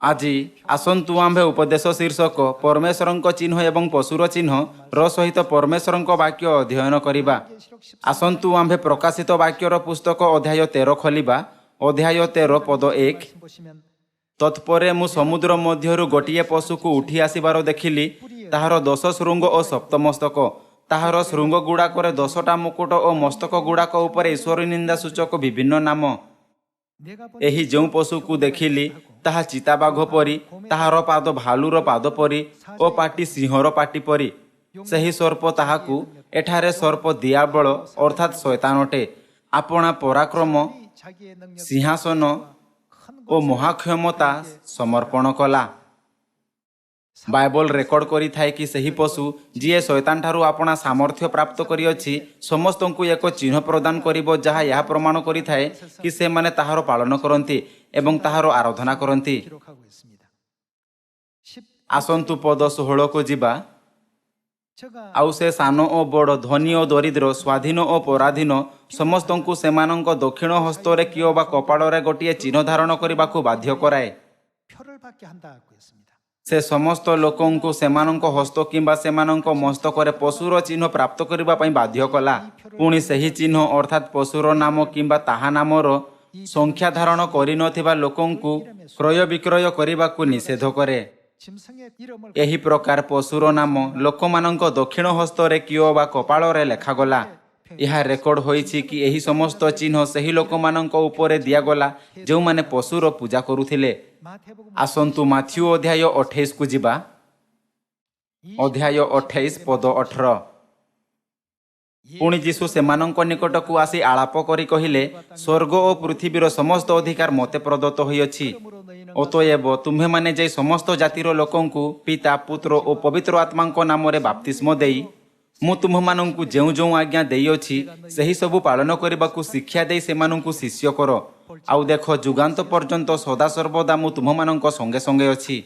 আজি ଆସନ୍ତୁ ଆମ୍ଭେ ଉପଦେଶ ଶୀର୍ଷକ ପରମେଶ୍ୱରଙ୍କ ଚିହ୍ନ ଏବଂ ପଶୁର ଚିହ୍ନ ର ସହିତ ପରମେଶ୍ୱରଙ୍କ ବାକ୍ୟ ଅଧ୍ୟୟନ କରିବା। ଆସନ୍ତୁ ଆମ୍ଭେ ପ୍ରକାଶିତ ବାକ୍ୟର ପୁସ୍ତକ ଅଧ୍ୟାୟ 13 ଖୋଲିବା। ଅଧ୍ୟାୟ 13 ପଦ 1। ତତ୍ପରେ ମୁଁ ସମୁଦ୍ର ମଧ୍ୟରୁ ଗୋଟିଏ ପଶୁକୁ ଉଠି ଆସିବାର ଦେଖିଲି। ତାହାର 10 ଶୃଙ୍ଗ ଓ ସପ୍ତମସ୍ତକ। ତାହାର ଶୃଙ୍ଗ ଗୁଡ଼ାକରେ 10ଟା ମୁକୁଟ ଓ ମସ୍ତକ ଗୁଡ଼ାକ ଉପରେ ଈଶ୍ୱର ନିନ୍ଦା ସୂଚକ ବିଭିନ୍ନ ନାମ। ଏହି ଯେଉଁ ପଶୁକୁ ଦେଖିଲି ତାହା ଚିତାବାଘ ପରି, ତାହାର ପାଦ ଭାଲୁର ପାଦ ପରି ଓ ପାଟି ସିଂହର ପାଟି ପରି। ସେହି ସର୍ପ ତାହାକୁ ଏଠାରେ ସର୍ପ ଦିଆବଳ ଅର୍ଥାତ୍ ଶୈତାନ ଅଟେ। ଆପଣା ପରାକ୍ରମ, ସିଂହାସନ ଓ ମହାକ୍ଷମତା ସମର୍ପଣ କଲା। ବାଇବଲ ରେକର୍ଡ କରିଥାଏ କି ସେହି ପଶୁ ଯିଏ ଶୈତାନଠାରୁ ଆପଣା ସାମର୍ଥ୍ୟ ପ୍ରାପ୍ତ କରିଅଛି ସମସ୍ତଙ୍କୁ ଏକ ଚିହ୍ନ ପ୍ରଦାନ କରିବ, ଯାହା ଏହା ପ୍ରମାଣ କରିଥାଏ କି ସେମାନେ ତାହାର ପାଳନ କରନ୍ତି ଏବଂ ତାହାର ଆରାଧନା କରନ୍ତି। ଆସନ୍ତୁ ପଦ 16କୁ ଯିବା। ଆଉ ସେ ସାନ ଓ ବଡ଼, ଧନୀ ଓ ଦରିଦ୍ର, ସ୍ୱାଧୀନ ଓ ପରାଧୀନ ସମସ୍ତଙ୍କୁ ସେମାନଙ୍କ ଦକ୍ଷିଣ ହସ୍ତରେ କିଓ ବା କପାଳରେ ଗୋଟିଏ ଚିହ୍ନ ଧାରଣ କରିବାକୁ ବାଧ୍ୟ କରାଏ। ସେ ସମସ୍ତ ଲୋକଙ୍କୁ ସେମାନଙ୍କ ହସ୍ତ କିମ୍ବା ସେମାନଙ୍କ ମସ୍ତକରେ ପଶୁର ଚିହ୍ନ ପ୍ରାପ୍ତ କରିବା ପାଇଁ ବାଧ୍ୟ କଲା। ପୁଣି ସେହି ଚିହ୍ନ ଅର୍ଥାତ୍ ପଶୁର ନାମ କିମ୍ବା ତାହା ନାମର ସଂଖ୍ୟା ଧାରଣ କରିନଥିବା ଲୋକଙ୍କୁ କ୍ରୟ ବିକ୍ରୟ କରିବାକୁ ନିଷେଧ କରେ। ଏହି ପ୍ରକାର ପଶୁର ନାମ ଲୋକମାନଙ୍କ ଦକ୍ଷିଣ ହସ୍ତରେ କିଓ ବା କପାଳରେ ଲେଖାଗଲା। ଏହା ରେକର୍ଡ ହୋଇଛି କି ଏହି ସମସ୍ତ ଚିହ୍ନ ସେହି ଲୋକମାନଙ୍କ ଉପରେ ଦିଆଗଲା ଯେଉଁମାନେ ପଶୁର ପୂଜା କରୁଥିଲେ। ଆସନ୍ତୁ ମାଥ୍ୟୁ ଅଧ୍ୟାୟ 28କୁ ଯିବା। ଅଧ୍ୟାୟ 28 ପଦ 18। ପୁଣି ଯୀଶୁ ସେମାନଙ୍କ ନିକଟକୁ ଆସି ଆଳାପ କରି କହିଲେ, ସ୍ୱର୍ଗ ଓ ପୃଥିବୀର ସମସ୍ତ ଅଧିକାର ମୋତେ ପ୍ରଦତ୍ତ ହୋଇଅଛି। ଅତଏବ ତୁମ୍ଭେମାନେ ଯାଇ ସମସ୍ତ ଜାତିର ଲୋକଙ୍କୁ ପିତା, ପୁତ୍ର ଓ ପବିତ୍ର ଆତ୍ମାଙ୍କ ନାମରେ ବାପ୍ତିସ୍ମ ଦେଇ ମୁଁ ତୁମ୍ଭମାନଙ୍କୁ ଯେଉଁ ଯେଉଁ ଆଜ୍ଞା ଦେଇଅଛି ସେହି ସବୁ ପାଳନ କରିବାକୁ ଶିକ୍ଷା ଦେଇ ସେମାନଙ୍କୁ ଶିଷ୍ୟ କର। ଆଉ ଦେଖ, ଯୁଗାନ୍ତ ପର୍ଯ୍ୟନ୍ତ ସଦାସର୍ବଦା ମୁଁ ତୁମ୍ଭମାନଙ୍କ ସଙ୍ଗେ ସଙ୍ଗେ ଅଛି।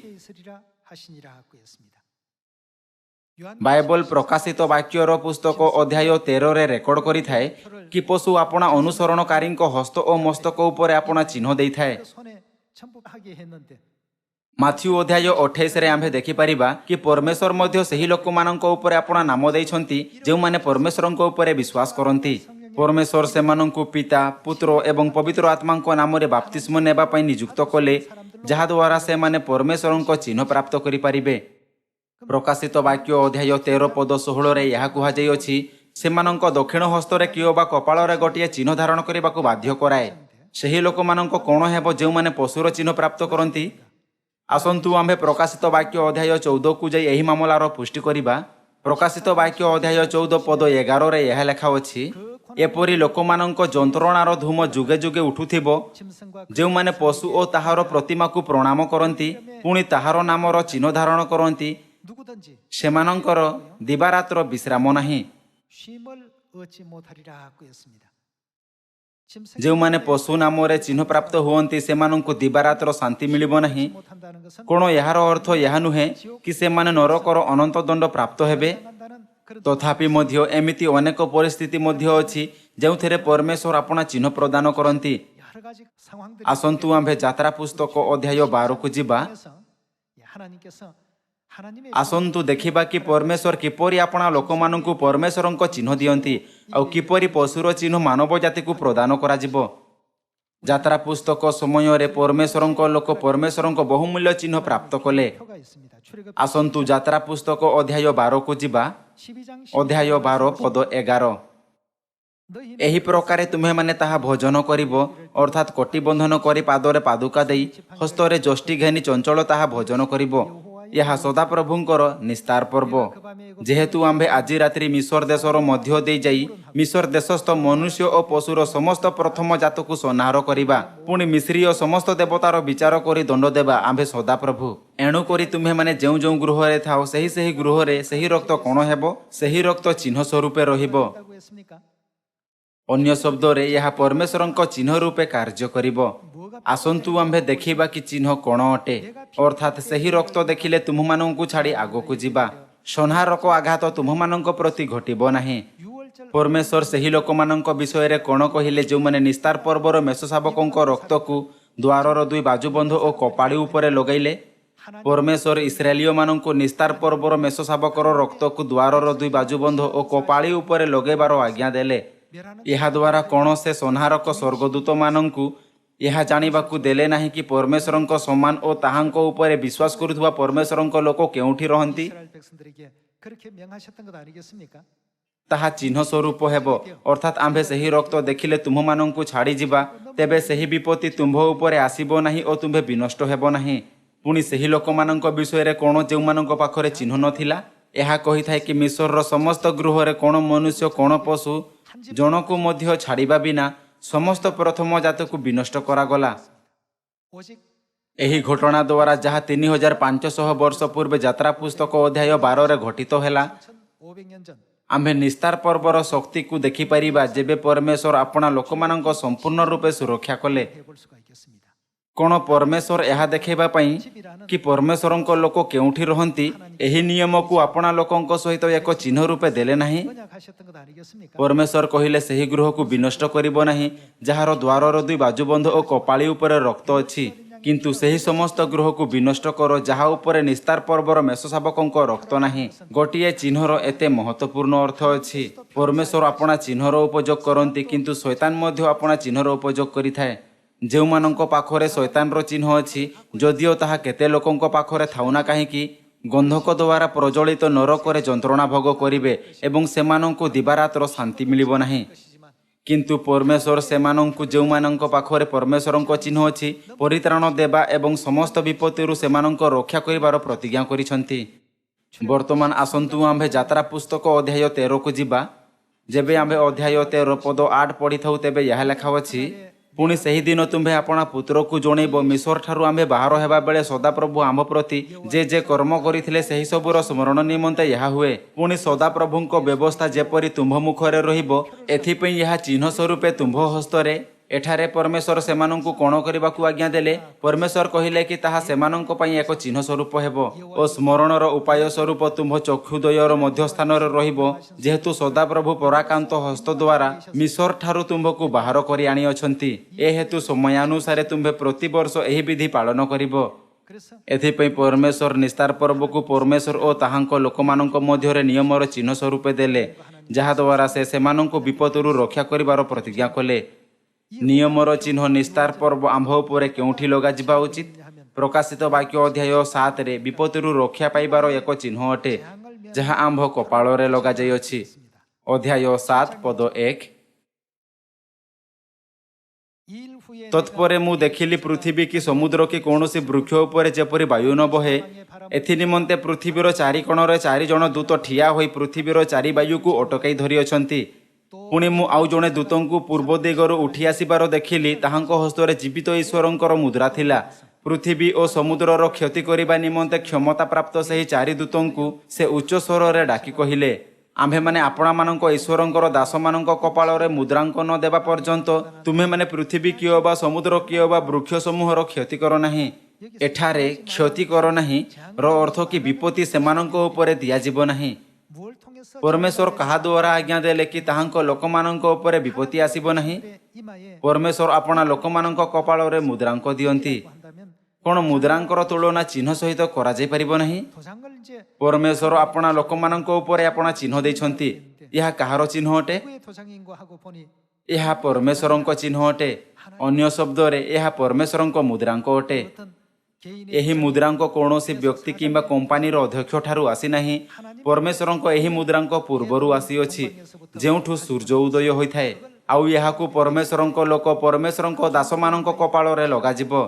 ବାଇବଲ ପ୍ରକାଶିତ ବାକ୍ୟର ପୁସ୍ତକ ଅଧ୍ୟାୟ 13ରେ ରେକର୍ଡ କରିଥାଏ କି ପଶୁ ଆପଣା ଅନୁସରଣକାରୀଙ୍କ ହସ୍ତ ଓ ମସ୍ତକ ଉପରେ ଆପଣା ଚିହ୍ନ ଦେଇଥାଏ। ମାଥ୍ୟୁ ଅଧ୍ୟାୟ 28ରେ ଆମ୍ଭେ ଦେଖିପାରିବା କି ପରମେଶ୍ୱର ମଧ୍ୟ ସେହି ଲୋକମାନଙ୍କ ଉପରେ ଆପଣା ନାମ ଦେଇଛନ୍ତି ଯେଉଁମାନେ ପରମେଶ୍ୱରଙ୍କ ଉପରେ ବିଶ୍ୱାସ କରନ୍ତି। ପରମେଶ୍ୱର ସେମାନଙ୍କୁ ପିତା, ପୁତ୍ର ଏବଂ ପବିତ୍ର ଆତ୍ମାଙ୍କ ନାମରେ ବାପ୍ତିସ୍ମ ନେବା ପାଇଁ ନିଯୁକ୍ତ କଲେ, ଯାହାଦ୍ୱାରା ସେମାନେ ପରମେଶ୍ୱରଙ୍କ ଚିହ୍ନ ପ୍ରାପ୍ତ କରିପାରିବେ। ପ୍ରକାଶିତ ବାକ୍ୟ ଅଧ୍ୟାୟ 13 ପଦ 16ରେ ଏହା କୁହାଯାଇଅଛି, ସେମାନଙ୍କ ଦକ୍ଷିଣ ହସ୍ତରେ କିଓ ବା କପାଳରେ ଗୋଟିଏ ଚିହ୍ନ ଧାରଣ କରିବାକୁ ବାଧ୍ୟ କରାଏ। ସେହି ଲୋକମାନଙ୍କ କ'ଣ ହେବ ଯେଉଁମାନେ ପଶୁର ଚିହ୍ନ ପ୍ରାପ୍ତ କରନ୍ତି? ଆସନ୍ତୁ ଆମ୍ଭେ ପ୍ରକାଶିତ ବାକ୍ୟ ଅଧ୍ୟାୟ 14କୁ ଯାଇ ଏହି ମାମଲାର ପୁଷ୍ଟି କରିବା। ପ୍ରକାଶିତ ବାକ୍ୟ ଅଧ୍ୟାୟ 14 ପଦ 11ରେ ଏହା ଲେଖା ଅଛି, ଏପରି ଲୋକମାନଙ୍କ ଯନ୍ତ୍ରଣାର ଧୂମ ଯୁଗେ ଯୁଗେ ଉଠୁଥିବ, ଯେଉଁମାନେ ପଶୁ ଓ ତାହାର ପ୍ରତିମାକୁ ପ୍ରଣାମ କରନ୍ତି, ପୁଣି ତାହାର ନାମର ଚିହ୍ନ ଧାରଣ କରନ୍ତି, ସେମାନଙ୍କର ଦିବାରାତ୍ର ବିଶ୍ରାମ ନାହିଁ। ଯେଉଁମାନେ ପଶୁ ନାମରେ ଚିହ୍ନ ପ୍ରାପ୍ତ ହୁଅନ୍ତି ସେମାନଙ୍କୁ ଦିବାରାତ୍ର ଶାନ୍ତି ମିଳିବ ନାହିଁ। କ'ଣ ଏହାର ଅର୍ଥ ଏହା ନୁହେଁ କି ସେମାନେ ନରକର ଅନନ୍ତ ଦଣ୍ଡ ପ୍ରାପ୍ତ ହେବେ? ତଥାପି ମଧ୍ୟ ଏମିତି ଅନେକ ପରିସ୍ଥିତି ମଧ୍ୟ ଅଛି ଯେଉଁଥିରେ ପରମେଶ୍ୱର ଆପଣା ଚିହ୍ନ ପ୍ରଦାନ କରନ୍ତି। ଆସନ୍ତୁ ଆମ୍ଭେ ଯାତ୍ରା ପୁସ୍ତକ ଅଧ୍ୟାୟ 12କୁ ଯିବା। ଆସନ୍ତୁ ଦେଖିବା କି ପରମେଶ୍ୱର କିପରି ଆପଣା ଲୋକମାନଙ୍କୁ ପରମେଶ୍ୱରଙ୍କ ଚିହ୍ନ ଦିଅନ୍ତି ଆଉ କିପରି ପଶୁର ଚିହ୍ନ ମାନବ ଜାତିକୁ ପ୍ରଦାନ କରାଯିବ। ଯାତ୍ରା ପୁସ୍ତକ ସମୟରେ ପରମେଶ୍ୱରଙ୍କ ଲୋକ ପରମେଶ୍ୱରଙ୍କ ବହୁମୂଲ୍ୟ ଚିହ୍ନ ପ୍ରାପ୍ତ କଲେ। ଆସନ୍ତୁ ଯାତ୍ରା ପୁସ୍ତକ ଅଧ୍ୟାୟ 12କୁ ଯିବା। ଅଧ୍ୟାୟ 12 ପଦ 11। ଏହି ପ୍ରକାରେ ତୁମ୍ଭେମାନେ ତାହା ଭୋଜନ କରିବ, ଅର୍ଥାତ୍ କଟିବନ୍ଧନ କରି ପାଦରେ ପାଦୁକା ଦେଇ ହସ୍ତରେ ଯଷ୍ଟି ଘେନି ଚଞ୍ଚଳ ତାହା ଭୋଜନ କରିବ। ଏହା ସଦାପ୍ରଭୁଙ୍କର ନିସ୍ତାର ପର୍ବ। ଯେହେତୁ ଆମ୍ଭେ ଆଜି ରାତ୍ରି ମିଶର ଦେଶର ମଧ୍ୟ ଦେଇ ଯାଇ ମିଶର ଦେଶସ୍ଥ ମନୁଷ୍ୟ ଓ ପଶୁର ସମସ୍ତ ପ୍ରଥମ ଜାତକୁ ସଂହାର କରିବା, ପୁଣି ମିଶ୍ରୀୟ ସମସ୍ତ ଦେବତାର ବିଚାର କରି ଦଣ୍ଡ ଦେବା ଆମ୍ଭେ ସଦାପ୍ରଭୁ। ଏଣୁକରି ତୁମ୍ଭେମାନେ ଯେଉଁ ଯେଉଁ ଗୃହରେ ଥାଅ ସେହି ଗୃହରେ ସେହି ରକ୍ତ କ'ଣ ହେବ? ସେହି ରକ୍ତ ଚିହ୍ନ ସ୍ୱରୂପେ ରହିବ। ଅନ୍ୟ ଶବ୍ଦରେ ଏହା ପରମେଶ୍ୱରଙ୍କ ଚିହ୍ନ ରୂପେ କାର୍ଯ୍ୟ କରିବ। ଆସନ୍ତୁ ଆମ୍ଭେ ଦେଖିବା କି ଚିହ୍ନ କ'ଣ ଅଟେ, ଅର୍ଥାତ୍ ସେହି ରକ୍ତ ଦେଖିଲେ ତୁମ୍ଭମାନଙ୍କୁ ଛାଡ଼ି ଆଗକୁ ଯିବା। ସଂହାରକ ଆଘାତ ତୁମ୍ଭମାନଙ୍କ ପ୍ରତି ଘଟିବ ନାହିଁ। ପରମେଶ୍ୱର ସେହି ଲୋକମାନଙ୍କ ବିଷୟରେ କ'ଣ କହିଲେ ଯେଉଁମାନେ ନିସ୍ତାର ପର୍ବର ମେଷଶାବକଙ୍କ ରକ୍ତକୁ द्वारर दुई बाजुबंध और कपाड़ी उपरे लगैले। परमेश्वर इस्राएलियों मानंकु निस्तार पर्वर मेष शाबकर रक्त को द्वारर दुई बाजुबंध और कपाड़ी उपरे लगैबार आज्ञा देले। यह द्वारा कौन से सोनारक स्वर्गदूत मानंकु यह जानिबाकु देले नाही कि परमेश्वरंक समान और ताहांक उपरे विश्वास करुथुवा परमेश्वरंक लोक केउठी रहंती। ताहा चिन्ह स्वरूप हेबो, अर्थात आम्भे सही रक्त देखिले तुम मानंकु छाड़ी जिबा, तेबे सही विपत्ति तुम्भ उपरे आसीबो नाही और तुम्भे विनष्ट हेबो नाही। पुणी सही लोक मानंक विषय रे कोन जेउ मानंक पाखरे चिन्ह नथिला, यह कही थाए कि मिस्रर समस्त गृह रे कोन मनुष्य कोन पशु जनकु मध्य छाड़िबा बिना समस्त प्रथम जात को विनष्ट करागला। एही घटना द्वारा जहाँ 3500 वर्ष पूर्व यात्रा पुस्तक अध्याय 12 रे घटित हैला, आम्भे निस्तार पर्वर शक्ति को देखिपारिबा जेबे परमेश्वर अपना लोक मानंक संपूर्ण रूपे सुरक्षा कले। कोण परमेश्वर यह देखैबा पई कि परमेश्वरंक लोक केउठी रहंती एही नियम को अपना लोकंक सहित एक चिन्ह रूपे देले नाही। परमेश्वर कहिले सही गृह को विनष्ट करिबो नाही जहार द्वारर दुई बाजुबंध और कपाड़ी उपरे रक्त अछि, किंतु सही समस्त गृह को विनष्ट करो जहा उपरे निस्तार पर्वर मेष शाबकंक रक्त नाही। गोटिए चिन्हर एते महत्वपूर्ण अर्थ अछि। परमेश्वर अपना चिन्हर उपयोग करंती, किंतु शैतान मध्य अपना चिन्हर उपयोग करिथाए। जो मानंक पाखरे शैतानर चिन्ह अछि, जदिओ ताहा केते लोकंक पाखरे थाउना काहेकि गंधक द्वारा प्रज्वलित नरकरे जंत्रणा भोग करिवे एवं सेमानंकु दिबारात्र शांति मिलिबो नाही। किंतु परमेश्वर सेमानंकु जो मानंक पाखरे परमेश्वरंक चिन्ह अछि परित्राण देबा एवं समस्त विपत्तिरु सेमानंक रक्षा करिबार प्रतिज्ञा करिसंती। वर्तमान आसंतु आम्भे यात्रा पुस्तक अध्याय 13 को जिबा। जेबे आम्भे अध्याय 13 पद 8 पढ़ी थाउ तेबे यह लेखा अछि, पुणी सही दिन तुम्भे अपना पुत्र को जनइब मिस्र ठारू आम्भे बाहर हेबा बेले सदाप्रभु आम्भ प्रति जे जे कर्म करिथिले सही सबुर स्मरण निमंते यह हुए। पुणी सदाप्रभुंक व्यवस्था जेपरि तुम्भ मुखरे रहिबो एथिपई यह चिन्ह स्वरूपे तुम्भ हस्तरे। एठारे परमेश्वर सेमानंकु कोण करिबाकु आज्ञा देले। परमेश्वर कहिले कि ताहा सेमानंक पई एक चिन्ह स्वरूप हेबो ओ स्मरणर उपाय स्वरूप तुम्भ चक्षुद्वयर मध्यस्थान रहिबो, जेहेतु सदाप्रभु पराकांत हस्त द्वारा मिस्र ठारू तुम्भकु बाहर करि आनी अछंती। ए हेतु समयानुसारे तुम्भे प्रति वर्ष एही विधि पालन करिबो। एथिपई परमेश्वर निस्तार पर्व को परमेश्वर और ताहांक लोकमानंक मध्यरे नियमर चिन्ह स्वरूपे देले, जहा द्वारा से सेमानंकु विपत्तरु रक्षा करिबार प्रतिज्ञा कले। नियमर चिन्ह निस्तार पर्व आम्भ उपरे केउठी लगा जिबा उचित। प्रकाशित वाक्य अध्याय 7 रे विपत्तिरु रक्षा पाइबार एक चिन्ह अटे, जहा आम्भ कपाଳରେ लगा जाई अछि। अध्याय 7 पद 1। तत्परे मु देखिली पृथ्वी की समुद्र की कौनसी वृक्ष उपरे जेपरि वायु न बहे, एथि निमंते पृथ्वीर चारि कोणरे 4 जण दूत ठिया होई पृथ्वीर चारि वायु को अटकाई धरि अछंती। पुणी मु आउ जणे दूतंकु पूर्व दिगरु उठी आसिबार देखिली, ताहांक हस्तरे जीवित ईश्वरंकर मुद्रा थिला। पृथ्वी और समुद्रर क्षति करिबा निमंते क्षमता प्राप्त सही 4 दूतंकु से उच्च स्वरे डाकी कहिले, आम्भे माने आपणा मानंक ईश्वरंकर दास मानंक कपाଳରେ मुद्रांकन देबा पर्यंत तुम्हे माने पृथ्वी कियो बा समुद्र कियो बा वृक्ष समूहर क्षति कर नाही। एठारे क्षति कर नाही र अर्थ कि विपत्ति सेमानंक उपरे दिया जिवो नाही। परमेश्वर कहा द्वारा आज्ञा देले कि ताहांक लोकमानंक उपरे विपत्ति आसीबो नाही। परमेश्वर आपणा लोकमानंक कपाଳରେ मुद्रांक दियंती। कोण मुद्रांकर तुलना चिन्ह सहित करा जाय परिबो नाही। परमेश्वर आपणा लोकमानंक उपरे आपणा चिन्ह दैछंती। यह काहार चिन्ह अटे? यह परमेश्वरंक चिन्ह अटे। अन्य शब्द रे यह परमेश्वरंक मुद्रांक अटे। एही मुद्रांक कौनसी व्यक्ति किंबा कंपानीर अध्यक्ष ठारू आसी नाही। परमेश्वरंक एही मुद्रांक पूर्वरु आसी अछि, जेउठु सूर्य उदय होइथाए। आउ यहाकु परमेश्वरंक लोक परमेश्वरंक दासमानंक कपाଳରେ लगाजिबो।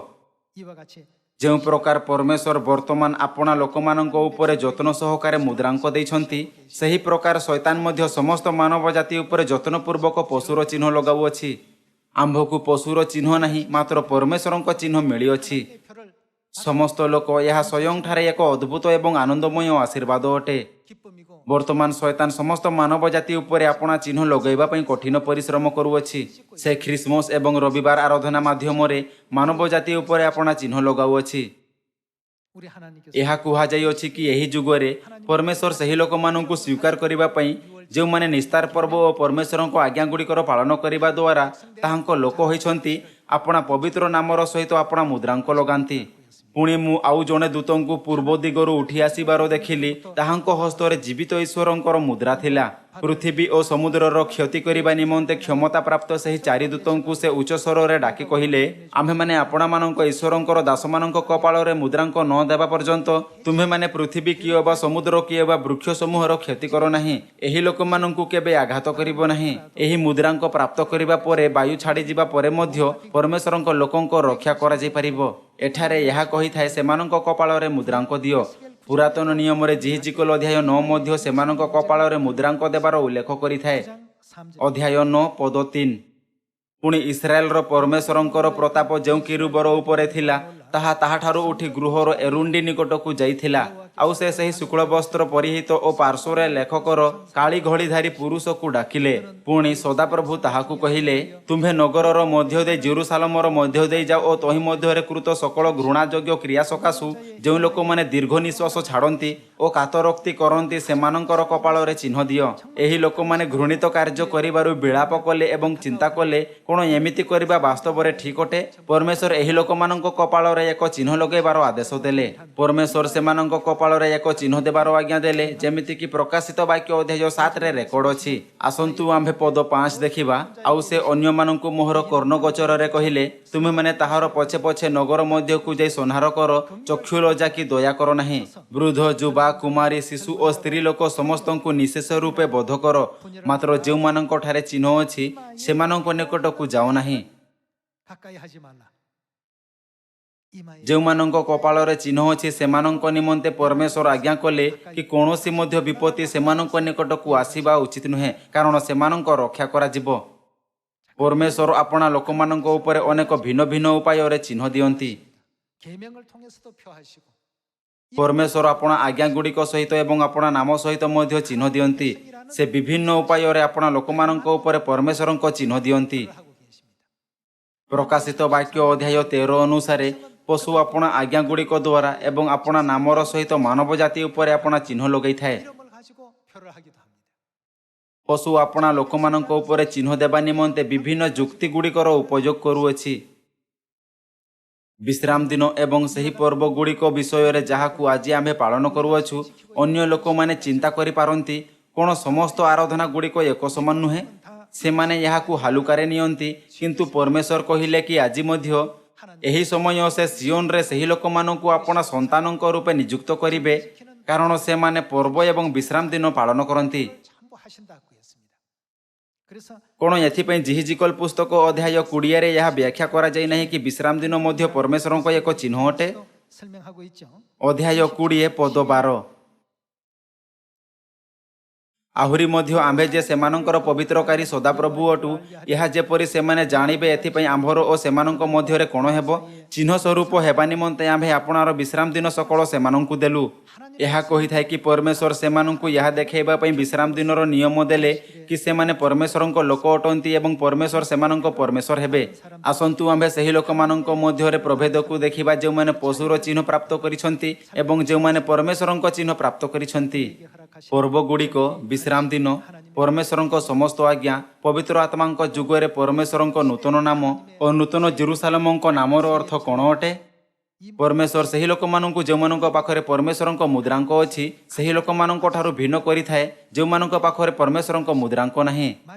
जो प्रकार परमेश्वर वर्तमान आपणा लोकमानंक उपरे जत्न सहकारे मुद्रांक दैछंती, सही प्रकार शैतान मध्य समस्त मानव जाति उपरे जत्नपूर्वक पशुर चिन्ह लगाउअछि। आम्भकु पशुर चिन्ह नाही, मात्र परमेश्वरंक चिन्ह मिलिअछि। समस्त लोक यह स्वयं ठारे एक अद्भुत एवं आनंदमय आशीर्वाद अटे। वर्तमान शैतान समस्त मानव जाति उपरे आपणा चिन्ह लगैबा पई कठिन परिश्रम करूअछि। से ख्रिसमस एवं रविवार आराधना माध्यम रे मानव जाति उपरे आपणा चिन्ह लगाउअछि। यह कुहा जाइअछि कि एही जुगरे परमेश्वर सही लोक माननकु स्वीकार करिबा पई ଯେଉଁମାନେ ନିସ୍ତାର ପର୍ବ ଓ ପରମେଶ୍ୱରଙ୍କ ଆଜ୍ଞାଗୁଡ଼ିକର ପାଳନ କରିବା ଦ୍ୱାରା ତାହାଙ୍କ ଲୋକ ହୋଇଛନ୍ତି, ଆପଣା ପବିତ୍ର ନାମର ସହିତ ଆପଣା ମୁଦ୍ରାଙ୍କ ଲଗାନ୍ତି। ପୁଣି ମୁଁ ଆଉ ଜଣେ ଦୂତଙ୍କୁ ପୂର୍ବ ଦିଗରୁ ଉଠି ଆସିବାର ଦେଖିଲି। ତାହାଙ୍କ ହସ୍ତରେ ଜୀବିତ ଈଶ୍ୱରଙ୍କର ମୁଦ୍ରା ଥିଲା। ପୃଥିବୀ ଓ ସମୁଦ୍ରର କ୍ଷତି କରିବା ନିମନ୍ତେ କ୍ଷମତା ପ୍ରାପ୍ତ ସେହି 4 ଦୂତଙ୍କୁ ସେ ଉଚ୍ଚ ସ୍ୱରରେ ଡାକି କହିଲେ, ଆମ୍ଭେମାନେ ଆପଣମାନଙ୍କ ଈଶ୍ୱରଙ୍କର ଦାସମାନଙ୍କ କପାଳରେ ମୁଦ୍ରାଙ୍କ ନ ଦେବା ପର୍ଯ୍ୟନ୍ତ ତୁମ୍ଭେମାନେ ପୃଥିବୀ କିଏ ବା ସମୁଦ୍ର କିଏ ବା ବୃକ୍ଷ ସମୂହର କ୍ଷତି କର ନାହିଁ। ଏହି ଲୋକମାନଙ୍କୁ କେବେ ଆଘାତ କରିବ ନାହିଁ। ଏହି ମୁଦ୍ରାଙ୍କ ପ୍ରାପ୍ତ କରିବା ପରେ ବାୟୁ ଛାଡ଼ିଯିବା ପରେ ମଧ୍ୟ ପରମେଶ୍ୱରଙ୍କ ଲୋକଙ୍କ ରକ୍ଷା କରାଯାଇପାରିବ। ଏଠାରେ ଏହା କହିଥାଏ, ସେମାନଙ୍କ କପାଳରେ ମୁଦ୍ରାଙ୍କ ଦିଅ। ପୁରାତନ ନିୟମରେ ଜିହିଜିକଲ ଅଧ୍ୟାୟ 9 ମଧ୍ୟ ସେମାନଙ୍କ କପାଳରେ ମୁଦ୍ରାଙ୍କ ଦେବାର ଉଲ୍ଲେଖ କରିଥାଏ। ଅଧ୍ୟାୟ 9 ପଦ 3। ପୁଣି ଇସ୍ରାଏଲର ପରମେଶ୍ୱରଙ୍କର ପ୍ରତାପ ଯେଉଁ କିରୁବର ଉପରେ ଥିଲା, ତାହା ତାହାଠାରୁ ଉଠି ଗୃହର ଏରୁଣ୍ଡି ନିକଟକୁ ଯାଇଥିଲା। ଆଉ ସେ ସେହି ଶୁକ୍ଳ ବସ୍ତ୍ର ପରିହିତ ଓ ପାର୍ଶ୍ୱରେ ଲେଖକର କାଳି ଘଡ଼ିଧାରୀ ପୁରୁଷକୁ ଡାକିଲେ। ପୁଣି ସଦାପ୍ରଭୁ ତାହାକୁ କହିଲେ, ତୁମ୍ଭେ ନଗରର ମଧ୍ୟ ଦେଇ ଜେରୁସାଲମର ମଧ୍ୟ ଦେଇ ଯାଅ ଓ ତହିଁ ମଧ୍ୟରେ କୃତ ସକଳ ଘୃଣାଯୋଗ୍ୟ କ୍ରିୟା ସକାଶୁ ଯେଉଁ ଲୋକମାନେ ଦୀର୍ଘ ନିଶ୍ୱାସ ଛାଡ଼ନ୍ତି ଓ କାତରୋକ୍ତି କରନ୍ତି, ସେମାନଙ୍କର କପାଳରେ ଚିହ୍ନ ଦିଅ। ଏହି ଲୋକମାନେ ଘୃଣିତ କାର୍ଯ୍ୟ କରିବାରୁ ବିଳାପ କଲେ ଏବଂ ଚିନ୍ତା କଲେ, କ'ଣ ଏମିତି କରିବା ବାସ୍ତବରେ ଠିକ୍ ଅଟେ? ପରମେଶ୍ୱର ଏହି ଲୋକମାନଙ୍କ କପାଳରେ ଏକ ଚିହ୍ନ ଲଗାଇବାର ଆଦେଶ ଦେଲେ। ପରମେଶ୍ୱର ସେମାନଙ୍କ କପାଳରେ ଏକ ଚିହ୍ନ ଦେବାର ଆଜ୍ଞା ଦେଲେ, ଯେମିତିକି ପ୍ରକାଶିତ ବାକ୍ୟ ଅଧ୍ୟାୟ 7ରେ ରେକର୍ଡ ଅଛି। ଆସନ୍ତୁ ଆମ୍ଭେ ପଦ 5 ଦେଖିବା। ଆଉ ସେ ଅନ୍ୟମାନଙ୍କୁ ମୋହର କର୍ଣ୍ଣଗୋଚରରେ କହିଲେ, ତୁମେମାନେ ତାହାର ପଛେ ପଛେ ନଗର ମଧ୍ୟକୁ ଯାଇ ସଂହାର କର, ଚକ୍ଷୁ ଲଜ୍ଜା କି ଦୟା କର ନାହିଁ। ବୃଦ୍ଧ, ଯୁବା, କୁମାରୀ, ଶିଶୁ ଓ ସ୍ତ୍ରୀ ଲୋକ ସମସ୍ତଙ୍କୁ ନିଶେଷ ରୂପେ ବଧ କର। ମାତ୍ର ଯେଉଁମାନଙ୍କଠାରେ ଚିହ୍ନ ଅଛି ସେମାନଙ୍କ ନିକଟକୁ ଯାଅ ନାହିଁ। ଯେଉଁମାନଙ୍କ କପାଳରେ ଚିହ୍ନ ଅଛି ସେମାନଙ୍କ ନିମନ୍ତେ ପରମେଶ୍ୱର ଆଜ୍ଞା କଲେ କି କୌଣସି ମଧ୍ୟ ବିପତ୍ତି ସେମାନଙ୍କ ନିକଟକୁ ଆସିବା ଉଚିତ ନୁହେଁ, କାରଣ ସେମାନଙ୍କ ରକ୍ଷା କରାଯିବ। ପରମେଶ୍ୱର ଆପଣା ଲୋକମାନଙ୍କ ଉପରେ ଅନେକ ଭିନ୍ନ ଭିନ୍ନ ଉପାୟରେ ଚିହ୍ନ ଦିଅନ୍ତି। ପରମେଶ୍ୱର ଆପଣା ଆଜ୍ଞାଗୁଡ଼ିକ ସହିତ ଏବଂ ଆପଣା ନାମ ସହିତ ମଧ୍ୟ ଚିହ୍ନ ଦିଅନ୍ତି। ସେ ବିଭିନ୍ନ ଉପାୟରେ ଆପଣା ଲୋକମାନଙ୍କ ଉପରେ ପରମେଶ୍ୱରଙ୍କ ଚିହ୍ନ ଦିଅନ୍ତି। ପ୍ରକାଶିତ ବାକ୍ୟ ଅଧ୍ୟାୟ 13 ଅନୁସାରେ ପଶୁ ଆପଣା ଆଜ୍ଞାଗୁଡ଼ିକ ଦ୍ୱାରା ଏବଂ ଆପଣା ନାମର ସହିତ ମାନବ ଜାତି ଉପରେ ଆପଣା ଚିହ୍ନ ଲଗାଇଥାଏ। ପଶୁ ଆପଣା ଲୋକମାନଙ୍କ ଉପରେ ଚିହ୍ନ ଦେବା ନିମନ୍ତେ ବିଭିନ୍ନ ଯୁକ୍ତିଗୁଡ଼ିକର ଉପଯୋଗ କରୁଅଛି। ବିଶ୍ରାମ ଦିନ ଏବଂ ସେହି ପର୍ବଗୁଡ଼ିକ ବିଷୟରେ ଯାହାକୁ ଆଜି ଆମ୍ଭେ ପାଳନ କରୁଅଛୁ, ଅନ୍ୟ ଲୋକମାନେ ଚିନ୍ତା କରିପାରନ୍ତି, କ'ଣ ସମସ୍ତ ଆରାଧନା ଗୁଡ଼ିକ ଏକ ସମାନ ନୁହେଁ? ସେମାନେ ଏହାକୁ ହାଲୁକାରେ ନିଅନ୍ତି। କିନ୍ତୁ ପରମେଶ୍ୱର କହିଲେ କି ଆଜି ମଧ୍ୟ ଏହି ସମୟ ସେ ସିଓନରେ ସେହି ଲୋକମାନଙ୍କୁ ଆପଣା ସନ୍ତାନଙ୍କ ରୂପେ ନିଯୁକ୍ତ କରିବେ, କାରଣ ସେମାନେ ପର୍ବ ଏବଂ ବିଶ୍ରାମ ଦିନ ପାଳନ କରନ୍ତି। କ'ଣ ଏଥିପାଇଁ ଜିହିଜିକଲ ପୁସ୍ତକ ଅଧ୍ୟାୟ 20ରେ ଏହା ବ୍ୟାଖ୍ୟା କରାଯାଇ ନାହିଁ କି ବିଶ୍ରାମ ଦିନ ମଧ୍ୟ ପରମେଶ୍ୱରଙ୍କ ଏକ ଚିହ୍ନ ଅଟେ? ଅଧ୍ୟାୟ 20 ପଦ 12। ଆହୁରି ମଧ୍ୟ ଆମ୍ଭେ ଯେ ସେମାନଙ୍କର ପବିତ୍ରକାରୀ ସଦାପ୍ରଭୁ ଅଟୁ, ଏହା ଯେପରି ସେମାନେ ଜାଣିବେ, ଏଥିପାଇଁ ଆମ୍ଭର ଓ ସେମାନଙ୍କ ମଧ୍ୟରେ କ'ଣ ହେବ? ଚିହ୍ନ ସ୍ୱରୂପ ହେବା ନିମନ୍ତେ ଆମ୍ଭେ ଆପଣାର ବିଶ୍ରାମ ଦିନ ସକଳ ସେମାନଙ୍କୁ ଦେଲୁ। ଏହା କହିଥାଏ କି ପରମେଶ୍ୱର ସେମାନଙ୍କୁ ଏହା ଦେଖାଇବା ପାଇଁ ବିଶ୍ରାମ ଦିନର ନିୟମ ଦେଲେ କି ସେମାନେ ପରମେଶ୍ୱରଙ୍କ ଲୋକ ଅଟନ୍ତି ଏବଂ ପରମେଶ୍ୱର ସେମାନଙ୍କ ପରମେଶ୍ୱର ହେବେ। ଆସନ୍ତୁ ଆମ୍ଭେ ସେହି ଲୋକମାନଙ୍କ ମଧ୍ୟରେ ପ୍ରଭେଦକୁ ଦେଖିବା, ଯେଉଁମାନେ ପଶୁର ଚିହ୍ନ ପ୍ରାପ୍ତ କରିଛନ୍ତି ଏବଂ ଯେଉଁମାନେ ପରମେଶ୍ୱରଙ୍କ ଚିହ୍ନ ପ୍ରାପ୍ତ କରିଛନ୍ତି। ପର୍ବଗୁଡ଼ିକ, ବିଶ୍ରାମ ଦିନ, ପରମେଶ୍ୱରଙ୍କ ସମସ୍ତ ଆଜ୍ଞା, ପବିତ୍ର ଆତ୍ମାଙ୍କ ଯୁଗରେ ପରମେଶ୍ୱରଙ୍କ ନୂତନ ନାମ ଓ ନୂତନ ଜେରୁସାଲେମଙ୍କ ନାମର ଅର୍ଥ କ'ଣ ଅଟେ? ପରମେଶ୍ୱର ସେହି ଲୋକମାନଙ୍କୁ ଯେଉଁମାନଙ୍କ ପାଖରେ ପରମେଶ୍ୱରଙ୍କ ମୁଦ୍ରାଙ୍କ ଅଛି ସେହି ଲୋକମାନଙ୍କ ଠାରୁ ଭିନ୍ନ କରିଥାଏ, ଯେଉଁମାନଙ୍କ ପାଖରେ ପରମେଶ୍ୱରଙ୍କ ମୁଦ୍ରାଙ୍କ ନାହିଁ।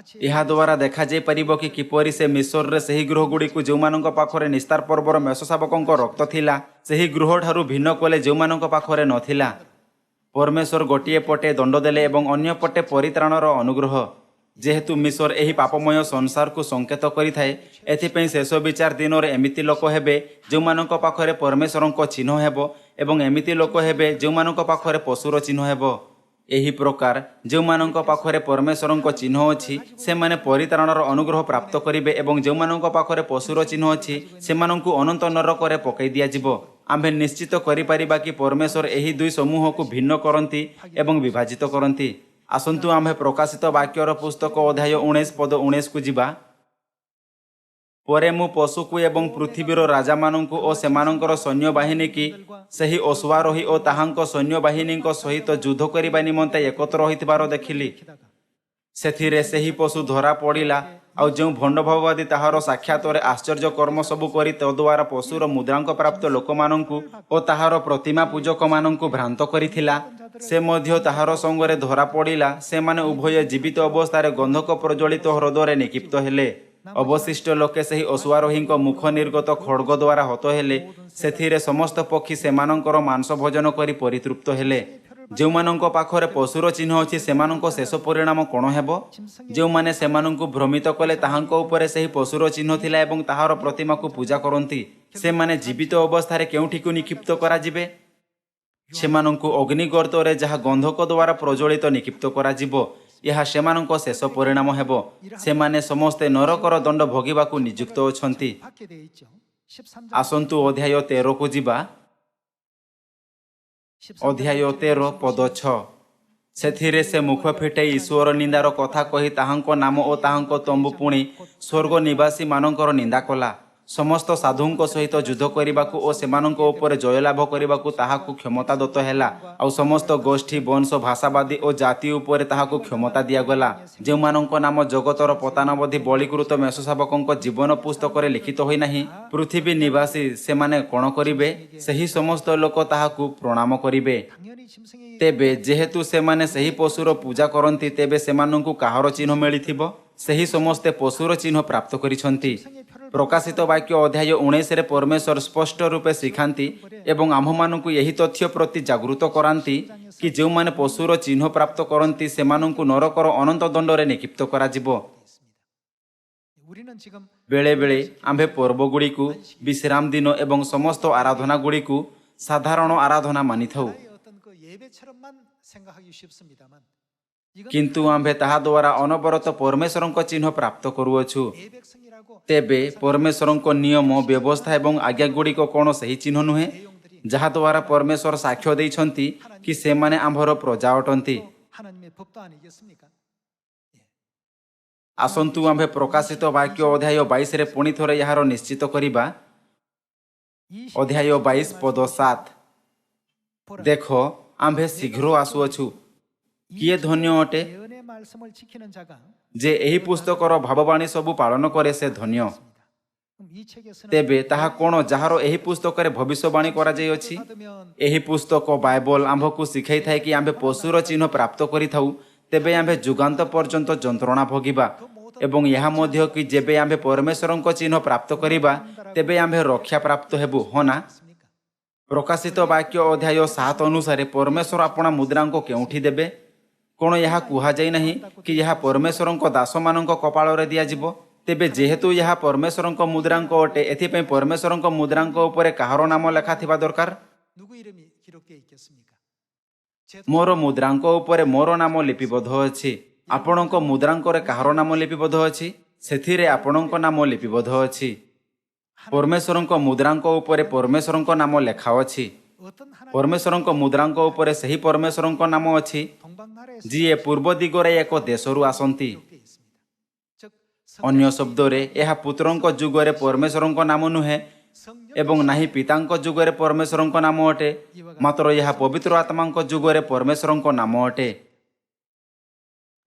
ଏହା ଦ୍ୱାରା ଦେଖାଯାଇପାରିବ କି କିପରି ସେ ମିଶରରେ ସେହି ଗୃହଗୁଡ଼ିକୁ ଯେଉଁମାନଙ୍କ ପାଖରେ ନିସ୍ତାର ପର୍ବର ମେଷଶାବକଙ୍କ ରକ୍ତ ଥିଲା, ସେହି ଗୃହଠାରୁ ଭିନ୍ନ କଲେ ଯେଉଁମାନଙ୍କ ପାଖରେ ନଥିଲା। ପରମେଶ୍ୱର ଗୋଟିଏ ପଟେ ଦଣ୍ଡ ଦେଲେ ଏବଂ ଅନ୍ୟ ପଟେ ପରିତ୍ରାଣର ଅନୁଗ୍ରହ। ଯେହେତୁ ମିଶର ଏହି ପାପମୟ ସଂସାରକୁ ସଂକେତ କରିଥାଏ, ଏଥିପାଇଁ ଶେଷ ବିଚାର ଦିନରେ ଏମିତି ଲୋକ ହେବେ ଯେଉଁମାନଙ୍କ ପାଖରେ ପରମେଶ୍ୱରଙ୍କ ଚିହ୍ନ ହେବ ଏବଂ ଏମିତି ଲୋକ ହେବେ ଯେଉଁମାନଙ୍କ ପାଖରେ ପଶୁର ଚିହ୍ନ ହେବ। ଏହି ପ୍ରକାର ଯେଉଁମାନଙ୍କ ପାଖରେ ପରମେଶ୍ୱରଙ୍କ ଚିହ୍ନ ଅଛି ସେମାନେ ପରିତ୍ରାଣର ଅନୁଗ୍ରହ ପ୍ରାପ୍ତ କରିବେ ଏବଂ ଯେଉଁମାନଙ୍କ ପାଖରେ ପଶୁର ଚିହ୍ନ ଅଛି ସେମାନଙ୍କୁ ଅନନ୍ତ ନରକରେ ପକାଇ ଦିଆଯିବ। ଆମ୍ଭେ ନିଶ୍ଚିତ କରିପାରିବା କି ପରମେଶ୍ୱର ଏହି ଦୁଇ ସମୂହକୁ ଭିନ୍ନ କରନ୍ତି ଏବଂ ବିଭାଜିତ କରନ୍ତି। ଆସନ୍ତୁ ଆମ୍ଭେ ପ୍ରକାଶିତ ବାକ୍ୟର ପୁସ୍ତକ ଅଧ୍ୟାୟ 19 ପଦ 19କୁ ଯିବା। ପରେ ମୁଁ ପଶୁକୁ ଏବଂ ପୃଥିବୀର ରାଜାମାନଙ୍କୁ ଓ ସେମାନଙ୍କର ସୈନ୍ୟବାହିନୀ କି ସେହି ଅଶ୍ୱାରୋହୀ ଓ ତାହାଙ୍କ ସୈନ୍ୟବାହିନୀଙ୍କ ସହିତ ଯୁଦ୍ଧ କରିବା ନିମନ୍ତେ ଏକତ୍ର ହୋଇଥିବାର ଦେଖିଲି। ସେଥିରେ ସେହି ପଶୁ ଧରା ପଡ଼ିଲା। ଆଉ ଯେଉଁ ଭଣ୍ଡ ଭାବବାଦୀ ତାହାର ସାକ୍ଷାତରେ ଆଶ୍ଚର୍ଯ୍ୟ କର୍ମ ସବୁ କରି ତଦ୍ୱାରା ପଶୁର ମୁଦ୍ରାଙ୍କ ପ୍ରାପ୍ତ ଲୋକମାନଙ୍କୁ ଓ ତାହାର ପ୍ରତିମା ପୂଜକମାନଙ୍କୁ ଭ୍ରାନ୍ତ କରିଥିଲା, ସେ ମଧ୍ୟ ତାହାର ସଙ୍ଗରେ ଧରା ପଡ଼ିଲା। ସେମାନେ ଉଭୟ ଜୀବିତ ଅବସ୍ଥାରେ ଗନ୍ଧକ ପ୍ରଜ୍ୱଳିତ ହ୍ରଦରେ ନିକ୍ଷିପ୍ତ ହେଲେ। ଅବଶିଷ୍ଟ ଲୋକେ ସେହି ଅଶ୍ୱାରୋହୀଙ୍କ ମୁଖ ନିର୍ଗତ ଖଡ଼୍ଗ ଦ୍ୱାରା ହତ ହେଲେ। ସେଥିରେ ସମସ୍ତ ପକ୍ଷୀ ସେମାନଙ୍କର ମାଂସ ଭୋଜନ କରି ପରିତୃପ୍ତ ହେଲେ। ଯେଉଁମାନଙ୍କ ପାଖରେ ପଶୁର ଚିହ୍ନ ଅଛି ସେମାନଙ୍କ ଶେଷ ପରିଣାମ କ'ଣ ହେବ? ଯେଉଁମାନେ ସେମାନଙ୍କୁ ଭ୍ରମିତ କଲେ ତାହାଙ୍କ ଉପରେ ସେହି ପଶୁର ଚିହ୍ନ ଥିଲା ଏବଂ ତାହାର ପ୍ରତିମାକୁ ପୂଜା କରନ୍ତି, ସେମାନେ ଜୀବିତ ଅବସ୍ଥାରେ କେଉଁଠିକୁ ନିକ୍ଷିପ୍ତ କରାଯିବେ? ସେମାନଙ୍କୁ ଅଗ୍ନିଗର୍ତ୍ତରେ ଯାହା ଗନ୍ଧକ ଦ୍ୱାରା ପ୍ରଜ୍ୱଳିତ ନିକ୍ଷିପ୍ତ କରାଯିବ। ଏହା ସେମାନଙ୍କ ଶେଷ ପରିଣାମ ହେବ। ସେମାନେ ସମସ୍ତେ ନରକର ଦଣ୍ଡ ଭୋଗିବାକୁ ନିଯୁକ୍ତ ଅଛନ୍ତି। ଆସନ୍ତୁ ଅଧ୍ୟାୟ 13କୁ ଯିବା। ଅଧ୍ୟାୟ 13 ପଦ 6। ସେଥିରେ ସେ ମୁଖ ଫିଟେଇ ଈଶ୍ୱର ନିନ୍ଦାର କଥା କହି ତାହାଙ୍କ ନାମ ଓ ତାହାଙ୍କ ତମ୍ବୁ ପୁଣି ସ୍ୱର୍ଗ ନିବାସୀମାନଙ୍କର ନିନ୍ଦା କଲା। ସମସ୍ତ ସାଧୁଙ୍କ ସହିତ ଯୁଦ୍ଧ କରିବାକୁ ଓ ସେମାନଙ୍କ ଉପରେ ଜୟଲାଭ କରିବାକୁ ତାହାକୁ କ୍ଷମତା ଦତ୍ତ ହେଲା। ଆଉ ସମସ୍ତ ଗୋଷ୍ଠୀ, ବଂଶ, ଭାଷାବାଦୀ ଓ ଜାତି ଉପରେ ତାହାକୁ କ୍ଷମତା ଦିଆଗଲା। ଯେଉଁମାନଙ୍କ ନାମ ଜଗତର ପତାନବଧି ବଳୀକୃତ ମେଷଶାବକଙ୍କ ଜୀବନ ପୁସ୍ତକରେ ଲିଖିତ ହୋଇନାହିଁ, ପୃଥିବୀ ନିବାସୀ ସେମାନେ କ'ଣ କରିବେ? ସେହି ସମସ୍ତ ଲୋକ ତାହାକୁ ପ୍ରଣାମ କରିବେ। ତେବେ ଯେହେତୁ ସେମାନେ ସେହି ପଶୁର ପୂଜା କରନ୍ତି, ତେବେ ସେମାନଙ୍କୁ କାହାର ଚିହ୍ନ ମିଳିଥିବ? ସେହି ସମସ୍ତେ ପଶୁର ଚିହ୍ନ ପ୍ରାପ୍ତ କରିଛନ୍ତି। ପ୍ରକାଶିତ ବାକ୍ୟ ଅଧ୍ୟାୟ 19ରେ ପରମେଶ୍ୱର ସ୍ପଷ୍ଟ ରୂପେ ଶିଖାନ୍ତି ଏବଂ ଆମ୍ଭମାନଙ୍କୁ ଏହି ତଥ୍ୟ ପ୍ରତି ଜାଗୃତ କରାନ୍ତି କି ଯେଉଁମାନେ ପଶୁର ଚିହ୍ନ ପ୍ରାପ୍ତ କରନ୍ତି ସେମାନଙ୍କୁ ନରକର ଅନନ୍ତ ଦଣ୍ଡରେ ନିକ୍ଷିପ୍ତ କରାଯିବ। ବେଳେବେଳେ ଆମ୍ଭେ ପର୍ବଗୁଡ଼ିକୁ, ବିଶ୍ରାମ ଦିନ ଏବଂ ସମସ୍ତ ଆରାଧନାଗୁଡ଼ିକୁ ସାଧାରଣ ଆରାଧନା ମାନିଥାଉ, କିନ୍ତୁ ଆମ୍ଭେ ତାହା ଦ୍ୱାରା ଅନବରତ ପରମେଶ୍ୱରଙ୍କ ଚିହ୍ନ ପ୍ରାପ୍ତ କରୁଅଛୁ। ତେବେ ପରମେଶ୍ୱରଙ୍କ ନିୟମ, ବ୍ୟବସ୍ଥା ଏବଂ ଆଜ୍ଞାଗୁଡ଼ିକ କ'ଣ ସେହି ଚିହ୍ନ ନୁହେଁ, ଯାହାଦ୍ୱାରା ପରମେଶ୍ୱର ସାକ୍ଷ୍ୟ ଦେଇଛନ୍ତି କି ସେମାନେ ଆମ୍ଭର ପ୍ରଜା ଅଟନ୍ତି? ଆସନ୍ତୁ ଆମ୍ଭେ ପ୍ରକାଶିତ ବାକ୍ୟ ଅଧ୍ୟାୟ 22ରେ ପୁଣି ଥରେ ଏହାର ନିଶ୍ଚିତ କରିବା। ଅଧ୍ୟାୟ 22 ପଦ 7। ଦେଖ, ଆମ୍ଭେ ଶୀଘ୍ର ଆସୁଅଛୁ। କିଏ ଧନ୍ୟ ଅଟେ? ଯେ ଏହି ପୁସ୍ତକର ଭାବବାଣୀ ସବୁ ପାଳନ କରେ ସେ ଧନ୍ୟ। ତେବେ ତାହା କ'ଣ ଯାହାର ଏହି ପୁସ୍ତକରେ ଭବିଷ୍ୟବାଣୀ କରାଯାଇଅଛି? ଏହି ପୁସ୍ତକ ବାଇବଲ ଆମ୍ଭକୁ ଶିଖାଇଥାଏ କି ଆମ୍ଭେ ପଶୁର ଚିହ୍ନ ପ୍ରାପ୍ତ କରିଥାଉ, ତେବେ ଆମ୍ଭେ ଯୁଗାନ୍ତ ପର୍ଯ୍ୟନ୍ତ ଯନ୍ତ୍ରଣା ଭୋଗିବା, ଏବଂ ଏହା ମଧ୍ୟ କି ଯେବେ ଆମ୍ଭେ ପରମେଶ୍ୱରଙ୍କ ଚିହ୍ନ ପ୍ରାପ୍ତ କରିବା ତେବେ ଆମ୍ଭେ ରକ୍ଷା ପ୍ରାପ୍ତ ହେବୁ, ହଁ ନା? ପ୍ରକାଶିତ ବାକ୍ୟ ଅଧ୍ୟାୟ 7 ଅନୁସାରେ ପରମେଶ୍ୱର ଆପଣା ମୁଦ୍ରାଙ୍କ କେଉଁଠି ଦେବେ? କ'ଣ ଏହା କୁହାଯାଇ ନାହିଁ କି ଏହା ପରମେଶ୍ୱରଙ୍କ ଦାସମାନଙ୍କ କପାଳରେ ଦିଆଯିବ? ତେବେ ଯେହେତୁ ଏହା ପରମେଶ୍ୱରଙ୍କ ମୁଦ୍ରାଙ୍କ ଅଟେ, ଏଥିପାଇଁ ପରମେଶ୍ୱରଙ୍କ ମୁଦ୍ରାଙ୍କ ଉପରେ କାହାର ନାମ ଲେଖା ଥିବା ଦରକାର? ମୋର ମୁଦ୍ରାଙ୍କ ଉପରେ ମୋର ନାମ ଲିପିବଦ୍ଧ ଅଛି। ଆପଣଙ୍କ ମୁଦ୍ରାଙ୍କରେ କାହାର ନାମ ଲିପିବଦ୍ଧ ଅଛି? ସେଥିରେ ଆପଣଙ୍କ ନାମ ଲିପିବଦ୍ଧ ଅଛି। ପରମେଶ୍ୱରଙ୍କ ମୁଦ୍ରାଙ୍କ ଉପରେ ପରମେଶ୍ୱରଙ୍କ ନାମ ଲେଖା ଅଛି। ପରମେଶ୍ୱରଙ୍କ ମୁଦ୍ରାଙ୍କ ଉପରେ ସେହି ପରମେଶ୍ୱରଙ୍କ ନାମ ଅଛି ଯିଏ ପୂର୍ବ ଦିଗରେ ଏକ ଦେଶରୁ ଆସନ୍ତି। ଅନ୍ୟ ଶବ୍ଦରେ, ଏହା ପୁତ୍ରଙ୍କ ଯୁଗରେ ପରମେଶ୍ୱରଙ୍କ ନାମ ନୁହେଁ ଏବଂ ନାହିଁ ପିତାଙ୍କ ଯୁଗରେ ପରମେଶ୍ୱରଙ୍କ ନାମ ଅଟେ, ମାତ୍ର ଏହା ପବିତ୍ର ଆତ୍ମାଙ୍କ ଯୁଗରେ ପରମେଶ୍ୱରଙ୍କ ନାମ ଅଟେ।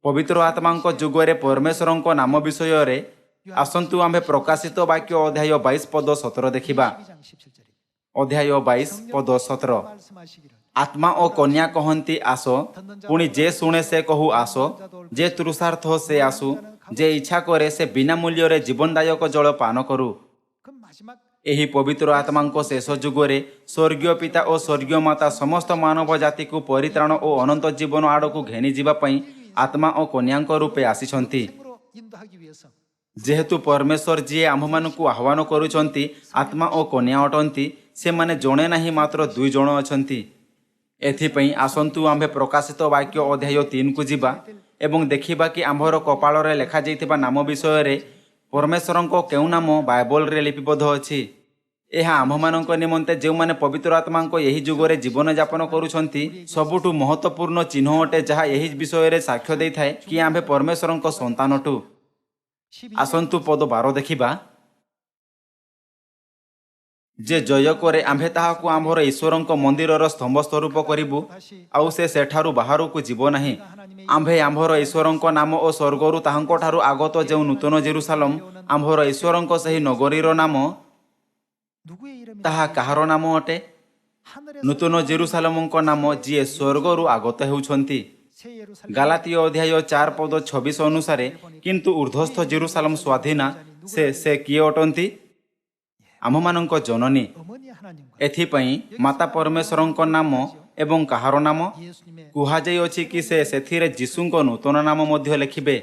ପବିତ୍ର ଆତ୍ମାଙ୍କ ଯୁଗରେ ପରମେଶ୍ୱରଙ୍କ ନାମ ବିଷୟରେ ଆସନ୍ତୁ ଆମ୍ଭେ ପ୍ରକାଶିତ ବାକ୍ୟ ଅଧ୍ୟାୟ 22 ପଦ 17 ଦେଖିବା। ଅଧ୍ୟାୟ 22 ପଦ 17। ଆତ୍ମା ଓ କନ୍ୟା କହନ୍ତି ଆସ, ପୁଣି ଯେ ଶୁଣେ ସେ କହୁ ଆସ, ଯେ ତୃଷାର୍ଥ ସେ ଆସୁ, ଯେ ଇଚ୍ଛା କରେ ସେ ବିନା ମୂଲ୍ୟରେ ଜୀବନଦାୟକ ଜଳ ପାନ କରୁ। ଏହି ପବିତ୍ର ଆତ୍ମାଙ୍କ ଶେଷ ଯୁଗରେ ସ୍ୱର୍ଗୀୟ ପିତା ଓ ସ୍ୱର୍ଗୀୟ ମାତା ସମସ୍ତ ମାନବ ଜାତିକୁ ପରିତ୍ରାଣ ଓ ଅନନ୍ତ ଜୀବନ ଆଡ଼କୁ ଘେନି ଯିବା ପାଇଁ ଆତ୍ମା ଓ କନ୍ୟାଙ୍କ ରୂପେ ଆସିଛନ୍ତି। ଯେହେତୁ ପରମେଶ୍ୱର ଯିଏ ଆମ୍ଭମାନଙ୍କୁ ଆହ୍ୱାନ କରୁଛନ୍ତି ଆତ୍ମା ଓ କନ୍ୟା ଅଟନ୍ତି, ସେମାନେ ଜଣେ ନାହିଁ ମାତ୍ର 2 ଜଣ ଅଛନ୍ତି। ଏଥିପାଇଁ ଆସନ୍ତୁ ଆମ୍ଭେ ପ୍ରକାଶିତ ବାକ୍ୟ ଅଧ୍ୟାୟ 3କୁ ଯିବା ଏବଂ ଦେଖିବା କି ଆମ୍ଭର କପାଳରେ ଲେଖାଯାଇଥିବା ନାମ ବିଷୟରେ ପରମେଶ୍ୱରଙ୍କ କେଉଁ ନାମ ବାଇବଲରେ ଲିପିବଦ୍ଧ ଅଛି। ଏହା ଆମ୍ଭମାନଙ୍କ ନିମନ୍ତେ ଯେଉଁମାନେ ପବିତ୍ର ଆତ୍ମାଙ୍କ ଏହି ଯୁଗରେ ଜୀବନଯାପନ କରୁଛନ୍ତି ସବୁଠୁ ମହତ୍ତ୍ୱପୂର୍ଣ୍ଣ ଚିହ୍ନ ଅଟେ, ଯାହା ଏହି ବିଷୟରେ ସାକ୍ଷ୍ୟ ଦେଇଥାଏ କି ଆମ୍ଭେ ପରମେଶ୍ୱରଙ୍କ ସନ୍ତାନଟୁ। ଆସନ୍ତୁ ପଦ 12 ଦେଖିବା। जे जय करे आम्भे ताहाकु आम्भर ईश्वरଙ୍କ ମନ୍ଦିରର ସ୍ତମ୍ଭ ସ୍ୱରୂପ କରିବୁ ଆଉ ସେ ସେଠାରୁ ବାହାରକୁ ଯିବ ନାହିଁ। ଆମ୍ଭେ ଆମ୍ଭର ଈଶ୍ୱରଙ୍କ ନାମ ଓ ସ୍ୱର୍ଗରୁ ତାହାଙ୍କଠାରୁ ଆଗତ ଯେଉଁ ନୂତନ ଜେରୁସାଲମ ଆମ୍ଭର ଈଶ୍ୱରଙ୍କ ସେହି ନଗରୀର ନାମ ତାହା କାହାର ନାମ ଅଟେ? ନୂତନ ଜେରୁସାଲମଙ୍କ ନାମ ଯିଏ ସ୍ୱର୍ଗରୁ ଆଗତ ହେଉଛନ୍ତି। ଗାଲାତୀୟ ଅଧ୍ୟାୟ 4:26 ଅନୁସାରେ କିନ୍ତୁ ଉର୍ଦ୍ଧ୍ୱସ୍ଥ ଜେରୁସାଲମ ସ୍ୱାଧୀନା ସେ କିଏ ଅଟନ୍ତି? ଆମ୍ଭମାନଙ୍କ ଜନନୀ। ଏଥିପାଇଁ ମାତା ପରମେଶ୍ୱରଙ୍କ ନାମ ଏବଂ କାହାର ନାମ? କୁହାଯାଇଅଛି କି ସେ ସେଥିରେ ଯୀଶୁଙ୍କ ନୂତନ ନାମ ମଧ୍ୟ ଲେଖିବେ।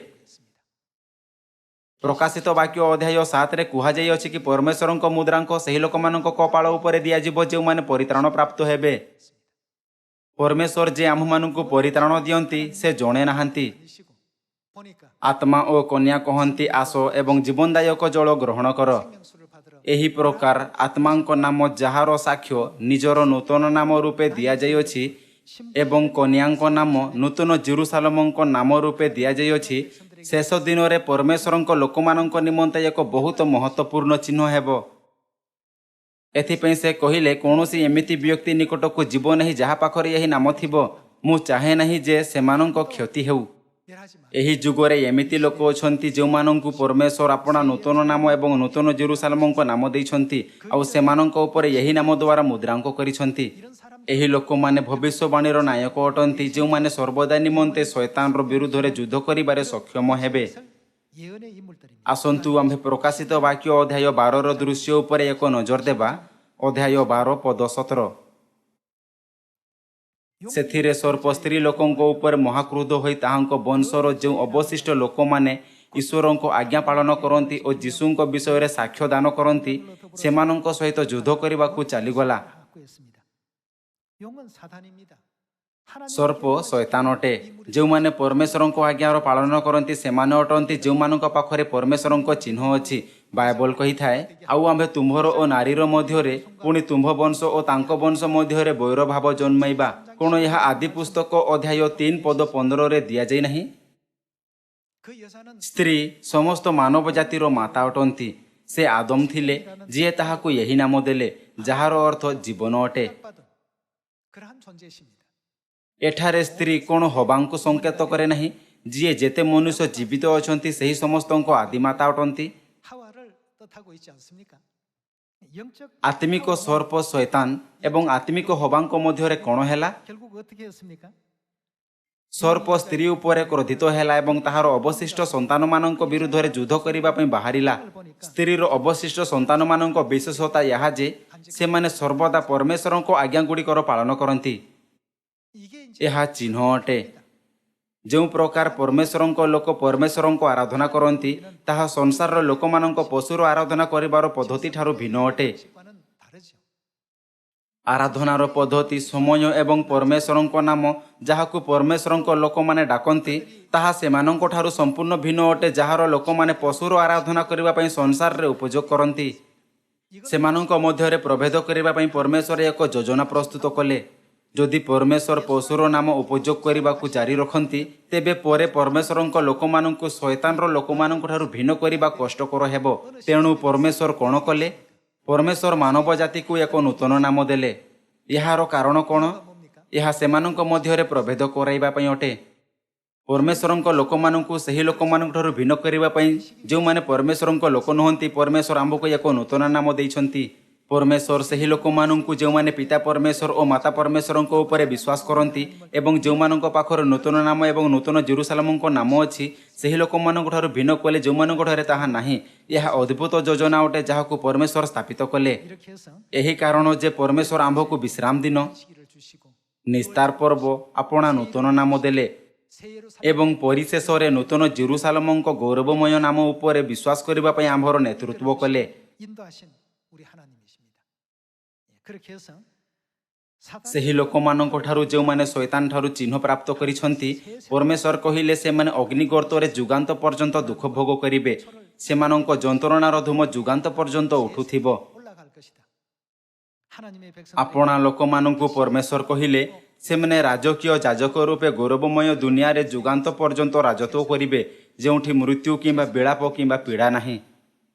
ପ୍ରକାଶିତ ବାକ୍ୟ ଅଧ୍ୟାୟ 7ରେ କୁହାଯାଇଅଛି କି ପରମେଶ୍ୱରଙ୍କ ମୁଦ୍ରାଙ୍କ ସେହି ଲୋକମାନଙ୍କ କପାଳ ଉପରେ ଦିଆଯିବ ଯେଉଁମାନେ ପରିତ୍ରାଣ ପ୍ରାପ୍ତ ହେବେ। ପରମେଶ୍ୱର ଯେ ଆମ୍ଭମାନଙ୍କୁ ପରିତ୍ରାଣ ଦିଅନ୍ତି ସେ ଜଣେ ନାହାନ୍ତି। ଆତ୍ମା ଓ କନ୍ୟା କହନ୍ତି ଆସ ଏବଂ ଜୀବନଦାୟକ ଜଳ ଗ୍ରହଣ କର। ଏହି ପ୍ରକାର ଆତ୍ମାଙ୍କ ନାମ ଯାହାର ସାକ୍ଷ୍ୟ ନିଜର ନୂତନ ନାମ ରୂପେ ଦିଆଯାଇଅଛି ଏବଂ କନ୍ୟାଙ୍କ ନାମ ନୂତନ ଜେରୁସାଲମଙ୍କ ନାମ ରୂପେ ଦିଆଯାଇଅଛି ଶେଷ ଦିନରେ ପରମେଶ୍ୱରଙ୍କ ଲୋକମାନଙ୍କ ନିମନ୍ତେ ଏକ ବହୁତ ମହତ୍ତ୍ୱପୂର୍ଣ୍ଣ ଚିହ୍ନ ହେବ। ଏଥିପାଇଁ ସେ କହିଲେ କୌଣସି ଏମିତି ବ୍ୟକ୍ତି ନିକଟକୁ ଯିବ ନାହିଁ ଯାହା ପାଖରେ ଏହି ନାମ ଥିବ। ମୁଁ ଚାହେଁ ନାହିଁ ଯେ ସେମାନଙ୍କ କ୍ଷତି ହେଉ। ଏହି ଯୁଗରେ ଏମିତି ଲୋକ ଅଛନ୍ତି ଯେଉଁମାନଙ୍କୁ ପରମେଶ୍ୱର ଆପଣା ନୂତନ ନାମ ଏବଂ ନୂତନ ଜେରୁସାଲମଙ୍କ ନାମ ଦେଇଛନ୍ତି ଆଉ ସେମାନଙ୍କ ଉପରେ ଏହି ନାମ ଦ୍ୱାରା ମୁଦ୍ରାଙ୍କ କରିଛନ୍ତି। ଏହି ଲୋକମାନେ ଭବିଷ୍ୟବାଣୀର ନାୟକ ଅଟନ୍ତି ଯେଉଁମାନେ ସର୍ବଦା ନିମନ୍ତେ ଶୈତାନର ବିରୁଦ୍ଧରେ ଯୁଦ୍ଧ କରିବାରେ ସକ୍ଷମ ହେବେ। ଆସନ୍ତୁ ଆମ୍ଭେ ପ୍ରକାଶିତ ବାକ୍ୟ ଅଧ୍ୟାୟ 12ର ଦୃଶ୍ୟ ଉପରେ ଏକ ନଜର ଦେବା। ଅଧ୍ୟାୟ 12:17 ସେଥିରେ ସର୍ପ ସ୍ତ୍ରୀ ଲୋକଙ୍କ ଉପରେ ମହାକ୍ରୋଧ ହୋଇ ତାହାଙ୍କ ବଂଶର ଯେଉଁ ଅବଶିଷ୍ଟ ଲୋକମାନେ ଈଶ୍ୱରଙ୍କ ଆଜ୍ଞା ପାଳନ କରନ୍ତି ଓ ଯୀଶୁଙ୍କ ବିଷୟରେ ସାକ୍ଷ୍ୟ ଦାନ କରନ୍ତି ସେମାନଙ୍କ ସହିତ ଯୁଦ୍ଧ କରିବାକୁ ଚାଲିଗଲା। ସର୍ପ ଶୈତାନ ଅଟେ। ଯେଉଁମାନେ ପରମେଶ୍ୱରଙ୍କ ଆଜ୍ଞାର ପାଳନ କରନ୍ତି ସେମାନେ ଅଟନ୍ତି ଯେଉଁମାନଙ୍କ ପାଖରେ ପରମେଶ୍ୱରଙ୍କ ଚିହ୍ନ ଅଛି। ବାଇବଲ କହିଥାଏ ଆଉ ଆମ୍ଭେ ତୁମ୍ଭର ଓ ନାରୀର ମଧ୍ୟରେ ପୁଣି ତୁମ୍ଭ ବଂଶ ଓ ତାଙ୍କ ବଂଶ ମଧ୍ୟରେ ବୈରଭାବ ଜନ୍ମାଇବା। କ'ଣ ଏହା ଆଦି ପୁସ୍ତକ ଅଧ୍ୟାୟ 3:15ରେ ଦିଆଯାଇ ନାହିଁ? ସ୍ତ୍ରୀ ସମସ୍ତ ମାନବ ଜାତିର ମାତା ଅଟନ୍ତି। ସେ ଆଦମ ଥିଲେ ଯିଏ ତାହାକୁ ଏହି ନାମ ଦେଲେ ଯାହାର ଅର୍ଥ ଜୀବନ ଅଟେ। ଏଠାରେ ସ୍ତ୍ରୀ କ'ଣ ହବାଙ୍କୁ ସଂକେତ କରେ ନାହିଁ ଯିଏ ଯେତେ ମନୁଷ୍ୟ ଜୀବିତ ଅଛନ୍ତି ସେହି ସମସ୍ତଙ୍କ ଆଦିମାତା ଅଟନ୍ତି। ଆତ୍ମିକ ସର୍ପ ଶୈତାନ ଏବଂ ଆତ୍ମିକ ହବାଙ୍କ ମଧ୍ୟରେ କ'ଣ ହେଲା? ସର୍ପ ସ୍ତ୍ରୀ ଉପରେ କ୍ରୋଧିତ ହେଲା ଏବଂ ତାହାର ଅବଶିଷ୍ଟ ସନ୍ତାନମାନଙ୍କ ବିରୁଦ୍ଧରେ ଯୁଦ୍ଧ କରିବା ପାଇଁ ବାହାରିଲା। ସ୍ତ୍ରୀର ଅବଶିଷ୍ଟ ସନ୍ତାନମାନଙ୍କ ବିଶେଷତା ଏହା ଯେ ସେମାନେ ସର୍ବଦା ପରମେଶ୍ୱରଙ୍କ ଆଜ୍ଞାଗୁଡ଼ିକର ପାଳନ କରନ୍ତି। ଏହା ଚିହ୍ନ ଅଟେ। ଯେଉଁ ପ୍ରକାର ପରମେଶ୍ୱରଙ୍କ ଲୋକ ପରମେଶ୍ୱରଙ୍କ ଆରାଧନା କରନ୍ତି ତାହା ସଂସାରର ଲୋକମାନଙ୍କ ପଶୁର ଆରାଧନା କରିବାର ପଦ୍ଧତି ଠାରୁ ଭିନ୍ନ ଅଟେ। ଆରାଧନାର ପଦ୍ଧତି ସମୟ ଏବଂ ପରମେଶ୍ୱରଙ୍କ ନାମ ଯାହାକୁ ପରମେଶ୍ୱରଙ୍କ ଲୋକମାନେ ଡାକନ୍ତି ତାହା ସେମାନଙ୍କ ଠାରୁ ସମ୍ପୂର୍ଣ୍ଣ ଭିନ୍ନ ଅଟେ ଯାହାର ଲୋକମାନେ ପଶୁର ଆରାଧନା କରିବା ପାଇଁ ସଂସାରରେ ଉପଯୋଗ କରନ୍ତି। ସେମାନଙ୍କ ମଧ୍ୟରେ ପ୍ରଭେଦ କରିବା ପାଇଁ ପରମେଶ୍ୱର ଏକ ଯୋଜନା ପ୍ରସ୍ତୁତ କଲେ। ଯଦି ପରମେଶ୍ୱର ପଶୁର ନାମ ଉପଯୋଗ କରିବାକୁ ଜାରି ରଖନ୍ତି ତେବେ ପରେ ପରମେଶ୍ୱରଙ୍କ ଲୋକମାନଙ୍କୁ ଶୈତାନର ଲୋକମାନଙ୍କ ଠାରୁ ଭିନ୍ନ କରିବା କଷ୍ଟକର ହେବ। ତେଣୁ ପରମେଶ୍ୱର କ'ଣ କଲେ? ପରମେଶ୍ୱର ମାନବ ଜାତିକୁ ଏକ ନୂତନ ନାମ ଦେଲେ। ଏହାର କାରଣ କ'ଣ? ଏହା ସେମାନଙ୍କ ମଧ୍ୟରେ ପ୍ରଭେଦ କରାଇବା ପାଇଁ ଅଟେ। ପରମେଶ୍ୱରଙ୍କ ଲୋକମାନଙ୍କୁ ସେହି ଲୋକମାନଙ୍କ ଠାରୁ ଭିନ୍ନ କରିବା ପାଇଁ ଯେଉଁମାନେ ପରମେଶ୍ୱରଙ୍କ ଲୋକ ନୁହନ୍ତି ପରମେଶ୍ୱର ଆମ୍ଭକୁ ଏକ ନୂତନ ନାମ ଦେଇଛନ୍ତି। ପରମେଶ୍ୱର ସେହି ଲୋକମାନଙ୍କୁ ଯେଉଁମାନେ ପିତା ପରମେଶ୍ୱର ଓ ମାତା ପରମେଶ୍ୱରଙ୍କ ଉପରେ ବିଶ୍ୱାସ କରନ୍ତି ଏବଂ ଯେଉଁମାନଙ୍କ ପାଖରେ ନୂତନ ନାମ ଏବଂ ନୂତନ ଜେରୁସାଲମଙ୍କ ନାମ ଅଛି ସେହି ଲୋକମାନଙ୍କ ଠାରୁ ଭିନ୍ନ କଲେ ଯେଉଁମାନଙ୍କ ଠାରେ ତାହା ନାହିଁ। ଏହା ଅଦ୍ଭୁତ ଯୋଜନା ଅଟେ ଯାହାକୁ ପରମେଶ୍ୱର ସ୍ଥାପିତ କଲେ। ଏହି କାରଣ ଯେ ପରମେଶ୍ୱର ଆମ୍ଭକୁ ବିଶ୍ରାମ ଦିନ ନିସ୍ତାର ପର୍ବ ଆପଣା ନୂତନ ନାମ ଦେଲେ ଏବଂ ପରିଶେଷରେ ନୂତନ ଜେରୁସାଲମଙ୍କ ଗୌରବମୟ ନାମ ଉପରେ ବିଶ୍ୱାସ କରିବା ପାଇଁ ଆମ୍ଭର ନେତୃତ୍ୱ କଲେ। ସେହି ଲୋକମାନଙ୍କ ଠାରୁ ଯେଉଁମାନେ ଶୈତାନ ଠାରୁ ଚିହ୍ନ ପ୍ରାପ୍ତ କରିଛନ୍ତି ପରମେଶ୍ୱର କହିଲେ ସେମାନେ ଅଗ୍ନିଗର୍ତ୍ତରେ ଯୁଗାନ୍ତ ପର୍ଯ୍ୟନ୍ତ ଦୁଃଖ ଭୋଗ କରିବେ। ସେମାନଙ୍କ ଯନ୍ତ୍ରଣାର ଧୂମ ଯୁଗାନ୍ତ ପର୍ଯ୍ୟନ୍ତ ଉଠୁଥିବ। ଆପଣା ଲୋକମାନଙ୍କୁ ପରମେଶ୍ୱର କହିଲେ ସେମାନେ ରାଜକୀୟ ଯାଜକ ରୂପେ ଗୌରବମୟ ଦୁନିଆରେ ଯୁଗାନ୍ତ ପର୍ଯ୍ୟନ୍ତ ରାଜତ୍ୱ କରିବେ ଯେଉଁଠି ମୃତ୍ୟୁ କିମ୍ବା ବିଳାପ କିମ୍ବା ପୀଡ଼ା ନାହିଁ।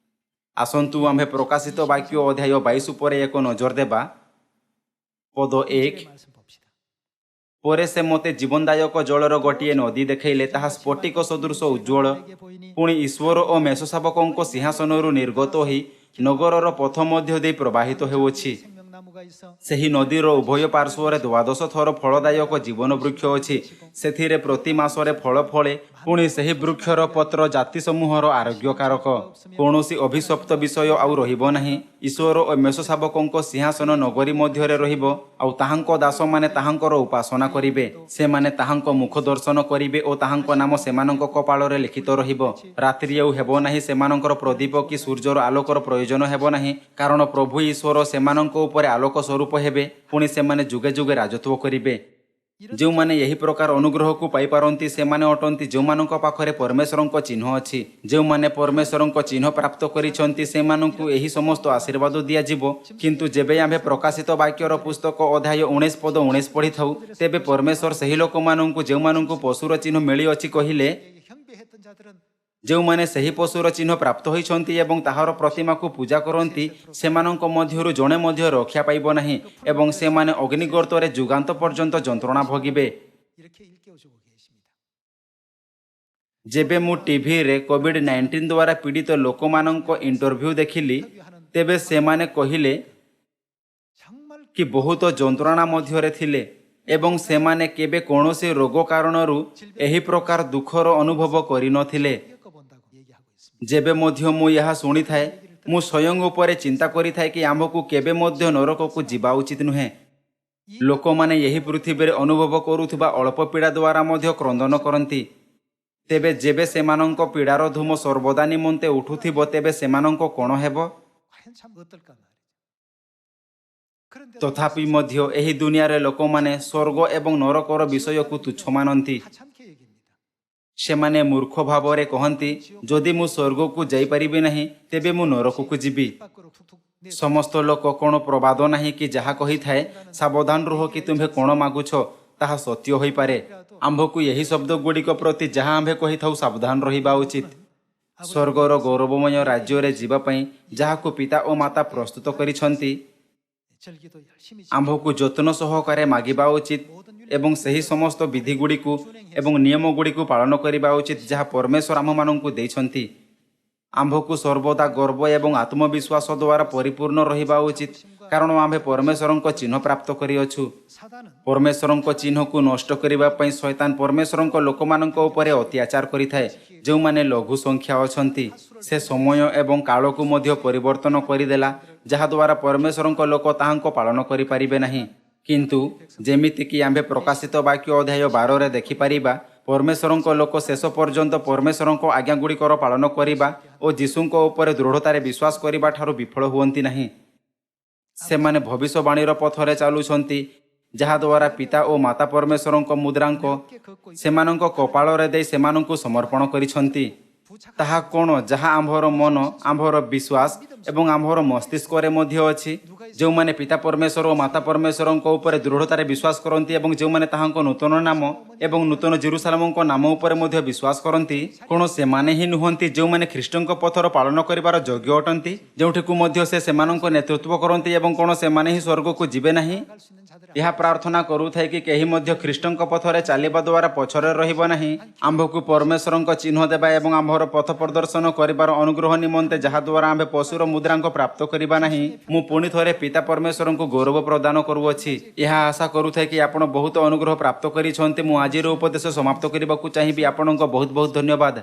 आसन्तु आम्भे प्रकाशित वाक्य अध्याय 22 उपरे एक नजर देबा। पद 1 परे से मते जीवनदायक जलर गोटिए नदी देखेले, ताहा स्फटिक सदृश उज्ज्वल। पुणी ईश्वर और मेषशावकଙ୍କ सिंहासनରୁ निर्गत होई नगरर पथ मध्य देई प्रवाहित हेउछि। ସେହି ନଦୀର ଉଭୟ ପାର୍ଶ୍ୱରେ 12 ଥର ଫଳଦାୟକ ଜୀବନ ବୃକ୍ଷ ଅଛି। ସେଥିରେ ପ୍ରତି ମାସରେ ଫଳ ଫଳେ। ପୁଣି ସେହି ବୃକ୍ଷର ପତ୍ର ଜାତି ସମୂହର ଆରୋଗ୍ୟକାରକ। କୌଣସି ଅଭିଶପ୍ତ ବିଷୟ ଆଉ ରହିବ ନାହିଁ। ଈଶ୍ୱର ଓ ମେଷଶାବକଙ୍କ ସିଂହାସନ ନଗରୀ ମଧ୍ୟରେ ରହିବ, ଆଉ ତାହାଙ୍କ ଦାସମାନେ ତାହାଙ୍କର ଉପାସନା କରିବେ। ସେମାନେ ତାହାଙ୍କ ମୁଖ ଦର୍ଶନ କରିବେ ଓ ତାହାଙ୍କ ନାମ ସେମାନଙ୍କ କପାଳରେ ଲିଖିତ ରହିବ। ରାତ୍ରି ଆଉ ହେବ ନାହିଁ, ସେମାନଙ୍କର ପ୍ରଦୀପ କି ସୂର୍ଯ୍ୟର ଆଲୋକର ପ୍ରୟୋଜନ ହେବ ନାହିଁ, କାରଣ ପ୍ରଭୁ ଈଶ୍ୱର ସେମାନଙ୍କ ଉପରେ ଆଲୋକ ସ୍ୱରୂପ ହେବେ। ପୁଣି ସେମାନେ ଯୁଗେ ଯୁଗେ ରାଜତ୍ୱ କରିବେ। ଯେଉଁମାନେ ଏହି ପ୍ରକାର ଅନୁଗ୍ରହକୁ ପାଇପାରନ୍ତି ସେମାନେ ଅଟନ୍ତି ଯେଉଁମାନଙ୍କ ପାଖରେ ପରମେଶ୍ୱରଙ୍କ ଚିହ୍ନ ଅଛି। ଯେଉଁମାନେ ପରମେଶ୍ୱରଙ୍କ ଚିହ୍ନ ପ୍ରାପ୍ତ କରିଛନ୍ତି ସେମାନଙ୍କୁ ଏହି ସମସ୍ତ ଆଶୀର୍ବାଦ ଦିଆଯିବ। କିନ୍ତୁ ଯେବେ ଆମ୍ଭେ ପ୍ରକାଶିତ ବାକ୍ୟର ପୁସ୍ତକ ଅଧ୍ୟାୟ 19 ପଦ 19 ପଢ଼ିଥାଉ, ତେବେ ପରମେଶ୍ୱର ସେହି ଲୋକମାନଙ୍କୁ ଯେଉଁମାନଙ୍କୁ ପଶୁର ଚିହ୍ନ ମିଳିଅଛି କହିଲେ, ଯେଉଁମାନେ ସେହି ପଶୁର ଚିହ୍ନ ପ୍ରାପ୍ତ ହୋଇଛନ୍ତି ଏବଂ ତାହାର ପ୍ରତିମାକୁ ପୂଜା କରନ୍ତି ସେମାନଙ୍କ ମଧ୍ୟରୁ ଜଣେ ମଧ୍ୟ ରକ୍ଷା ପାଇବ ନାହିଁ ଏବଂ ସେମାନେ ଅଗ୍ନିଗର୍ତ୍ତରେ ଯୁଗାନ୍ତ ପର୍ଯ୍ୟନ୍ତ ଯନ୍ତ୍ରଣା ଭୋଗିବେ। ଯେବେ ମୁଁ ଟିଭିରେ କୋଭିଡ୍-19 ଦ୍ୱାରା ପୀଡ଼ିତ ଲୋକମାନଙ୍କ ଇଣ୍ଟରଭ୍ୟୁ ଦେଖିଲି, ତେବେ ସେମାନେ କହିଲେ କି ବହୁତ ଯନ୍ତ୍ରଣା ମଧ୍ୟରେ ଥିଲେ ଏବଂ ସେମାନେ କେବେ କୌଣସି ରୋଗ କାରଣରୁ ଏହି ପ୍ରକାର ଦୁଃଖର ଅନୁଭବ କରିନଥିଲେ। ଯେବେ ମଧ୍ୟ ମୁଁ ଏହା ଶୁଣିଥାଏ, ମୁଁ ସ୍ୱୟଂ ଉପରେ ଚିନ୍ତା କରିଥାଏ କି ଆମ୍ଭକୁ କେବେ ମଧ୍ୟ ନରକକୁ ଯିବା ଉଚିତ ନୁହେଁ। ଲୋକମାନେ ଏହି ପୃଥିବୀରେ ଅନୁଭବ କରୁଥିବା ଅଳ୍ପ ପୀଡ଼ା ଦ୍ୱାରା ମଧ୍ୟ କ୍ରନ୍ଦନ କରନ୍ତି। ତେବେ ଯେବେ ସେମାନଙ୍କ ପୀଡ଼ାର ଧୂମ ସର୍ବଦା ନିମନ୍ତେ ଉଠୁଥିବ, ତେବେ ସେମାନଙ୍କ କ'ଣ ହେବ? ତଥାପି ମଧ୍ୟ ଏହି ଦୁନିଆରେ ଲୋକମାନେ ସ୍ୱର୍ଗ ଏବଂ ନରକର ବିଷୟକୁ ତୁଚ୍ଛ ମାନନ୍ତି। ସେମାନେ ମୂର୍ଖ ଭାବରେ କହନ୍ତି, ଯଦି ମୁଁ ସ୍ୱର୍ଗକୁ ଯାଇପାରିବି ନାହିଁ ତେବେ ମୁଁ ନରକକୁ ଯିବି। ସମସ୍ତ ଲୋକ କ'ଣ ପ୍ରବାଦ ନାହିଁ କି ଯାହା କହିଥାଏ, ସାବଧାନ ରୁହ କି ତୁମ୍ଭେ କ'ଣ ମାଗୁଛ ତାହା ସତ୍ୟ ହୋଇପାରେ। ଆମ୍ଭକୁ ଏହି ଶବ୍ଦ ଗୁଡ଼ିକ ପ୍ରତି ଯାହା ଆମ୍ଭେ କହିଥାଉ ସାବଧାନ ରହିବା ଉଚିତ। ସ୍ୱର୍ଗର ଗୌରବମୟ ରାଜ୍ୟରେ ଯିବା ପାଇଁ ଯାହାକୁ ପିତା ଓ ମାତା ପ୍ରସ୍ତୁତ କରିଛନ୍ତି, ଆମ୍ଭକୁ ଯତ୍ନ ସହକାରେ ମାଗିବା ଉଚିତ ଏବଂ ସେହି ସମସ୍ତ ବିଧିଗୁଡ଼ିକୁ ଏବଂ ନିୟମଗୁଡ଼ିକୁ ପାଳନ କରିବା ଉଚିତ ଯାହା ପରମେଶ୍ୱର ଆମ୍ଭମାନଙ୍କୁ ଦେଇଛନ୍ତି। ଆମ୍ଭକୁ ସର୍ବଦା ଗର୍ବ ଏବଂ ଆତ୍ମବିଶ୍ୱାସ ଦ୍ୱାରା ପରିପୂର୍ଣ୍ଣ ରହିବା ଉଚିତ, କାରଣ ଆମ୍ଭେ ପରମେଶ୍ୱରଙ୍କ ଚିହ୍ନ ପ୍ରାପ୍ତ କରିଅଛୁ। ପରମେଶ୍ୱରଙ୍କ ଚିହ୍ନକୁ ନଷ୍ଟ କରିବା ପାଇଁ ଶୈତାନ ପରମେଶ୍ୱରଙ୍କ ଲୋକମାନଙ୍କ ଉପରେ ଅତ୍ୟାଚାର କରିଥାଏ, ଯେଉଁମାନେ ଲଘୁ ସଂଖ୍ୟା ଅଛନ୍ତି। ସେ ସମୟ ଏବଂ କାଳକୁ ମଧ୍ୟ ପରିବର୍ତ୍ତନ କରିଦେଲା, ଯାହାଦ୍ୱାରା ପରମେଶ୍ୱରଙ୍କ ଲୋକ ତାହାଙ୍କ ପାଳନ କରିପାରିବେ ନାହିଁ। କିନ୍ତୁ ଯେମିତିକି ଆମ୍ଭେ ପ୍ରକାଶିତ ବାକ୍ୟ ଅଧ୍ୟାୟ 12ରେ ଦେଖିପାରିବା, ପରମେଶ୍ୱରଙ୍କ ଲୋକ ଶେଷ ପର୍ଯ୍ୟନ୍ତ ପରମେଶ୍ୱରଙ୍କ ଆଜ୍ଞାଗୁଡ଼ିକର ପାଳନ କରିବା ଓ ଯୀଶୁଙ୍କ ଉପରେ ଦୃଢ଼ତାରେ ବିଶ୍ୱାସ କରିବା ଠାରୁ ବିଫଳ ହୁଅନ୍ତି ନାହିଁ। ସେମାନେ ଭବିଷ୍ୟବାଣୀର ପଥରେ ଚାଲୁଛନ୍ତି, ଯାହାଦ୍ୱାରା ପିତା ଓ ମାତା ପରମେଶ୍ୱରଙ୍କ ମୁଦ୍ରାଙ୍କ ସେମାନଙ୍କ କପାଳରେ ଦେଇ ସେମାନଙ୍କୁ ସମର୍ପଣ କରିଛନ୍ତି। ତାହା କ'ଣ ଯାହା ଆମ୍ଭର ମନ, ଆମ୍ଭର ବିଶ୍ୱାସ ଏବଂ ଆମ୍ଭର ମସ୍ତିଷ୍କରେ ମଧ୍ୟ ଅଛି। ଯେଉଁମାନେ ପିତା ପରମେଶ୍ୱର ଓ ମାତା ପରମେଶ୍ୱରଙ୍କ ଉପରେ ଦୃଢ଼ତାରେ ବିଶ୍ୱାସ କରନ୍ତି ଏବଂ ଯେଉଁମାନେ ତାହାଙ୍କ ନୂତନ ନାମ ଏବଂ ନୂତନ ଜେରୁସାଲେମଙ୍କ ନାମ ଉପରେ ମଧ୍ୟ ବିଶ୍ୱାସ କରନ୍ତି, କ'ଣ ସେମାନେ ହିଁ ନୁହନ୍ତି ଯେଉଁମାନେ ଖ୍ରୀଷ୍ଟଙ୍କ ପଥର ପାଳନ କରିବାର ଯୋଗ୍ୟ ଅଟନ୍ତି, ଯେଉଁଠିକୁ ମଧ୍ୟ ସେ ସେମାନଙ୍କ ନେତୃତ୍ୱ କରନ୍ତି? ଏବଂ କ'ଣ ସେମାନେ ହିଁ ସ୍ୱର୍ଗକୁ ଯିବେ ନାହିଁ? ଏହା ପ୍ରାର୍ଥନା କରୁଥାଏ କି କେହି ମଧ୍ୟ ଖ୍ରୀଷ୍ଟଙ୍କ ପଥରେ ଚାଲିବା ଦ୍ୱାରା ପଛରେ ରହିବ ନାହିଁ। ଆମ୍ଭକୁ ପରମେଶ୍ୱରଙ୍କ ଚିହ୍ନ ଦେବା ଏବଂ ଆମ୍ଭର ପଥ ପ୍ରଦର୍ଶନ କରିବାର ଅନୁଗ୍ରହ ନିମନ୍ତେ ଯାହାଦ୍ୱାରା ଆମ୍ଭେ ପଶୁର ମୁଦ୍ରାଙ୍କ ପ୍ରାପ୍ତ କରିବା ନାହିଁ। ମୁଁ ପୁଣି ଥରେ ପିତା ପରମେଶ୍ୱରଙ୍କୁ ଗୌରବ ପ୍ରଦାନ କରୁଅଛି। ଏହା ଆଶା କରୁଥାଏ କି ଆପଣ ବହୁତ ଅନୁଗ୍ରହ ପ୍ରାପ୍ତ କରିଛନ୍ତି। ମୁଁ ଆଜିର ଉପଦେଶ ସମାପ୍ତ କରିବାକୁ ଚାହିଁବି। ଆପଣଙ୍କ ବହୁତ ବହୁତ ଧନ୍ୟବାଦ।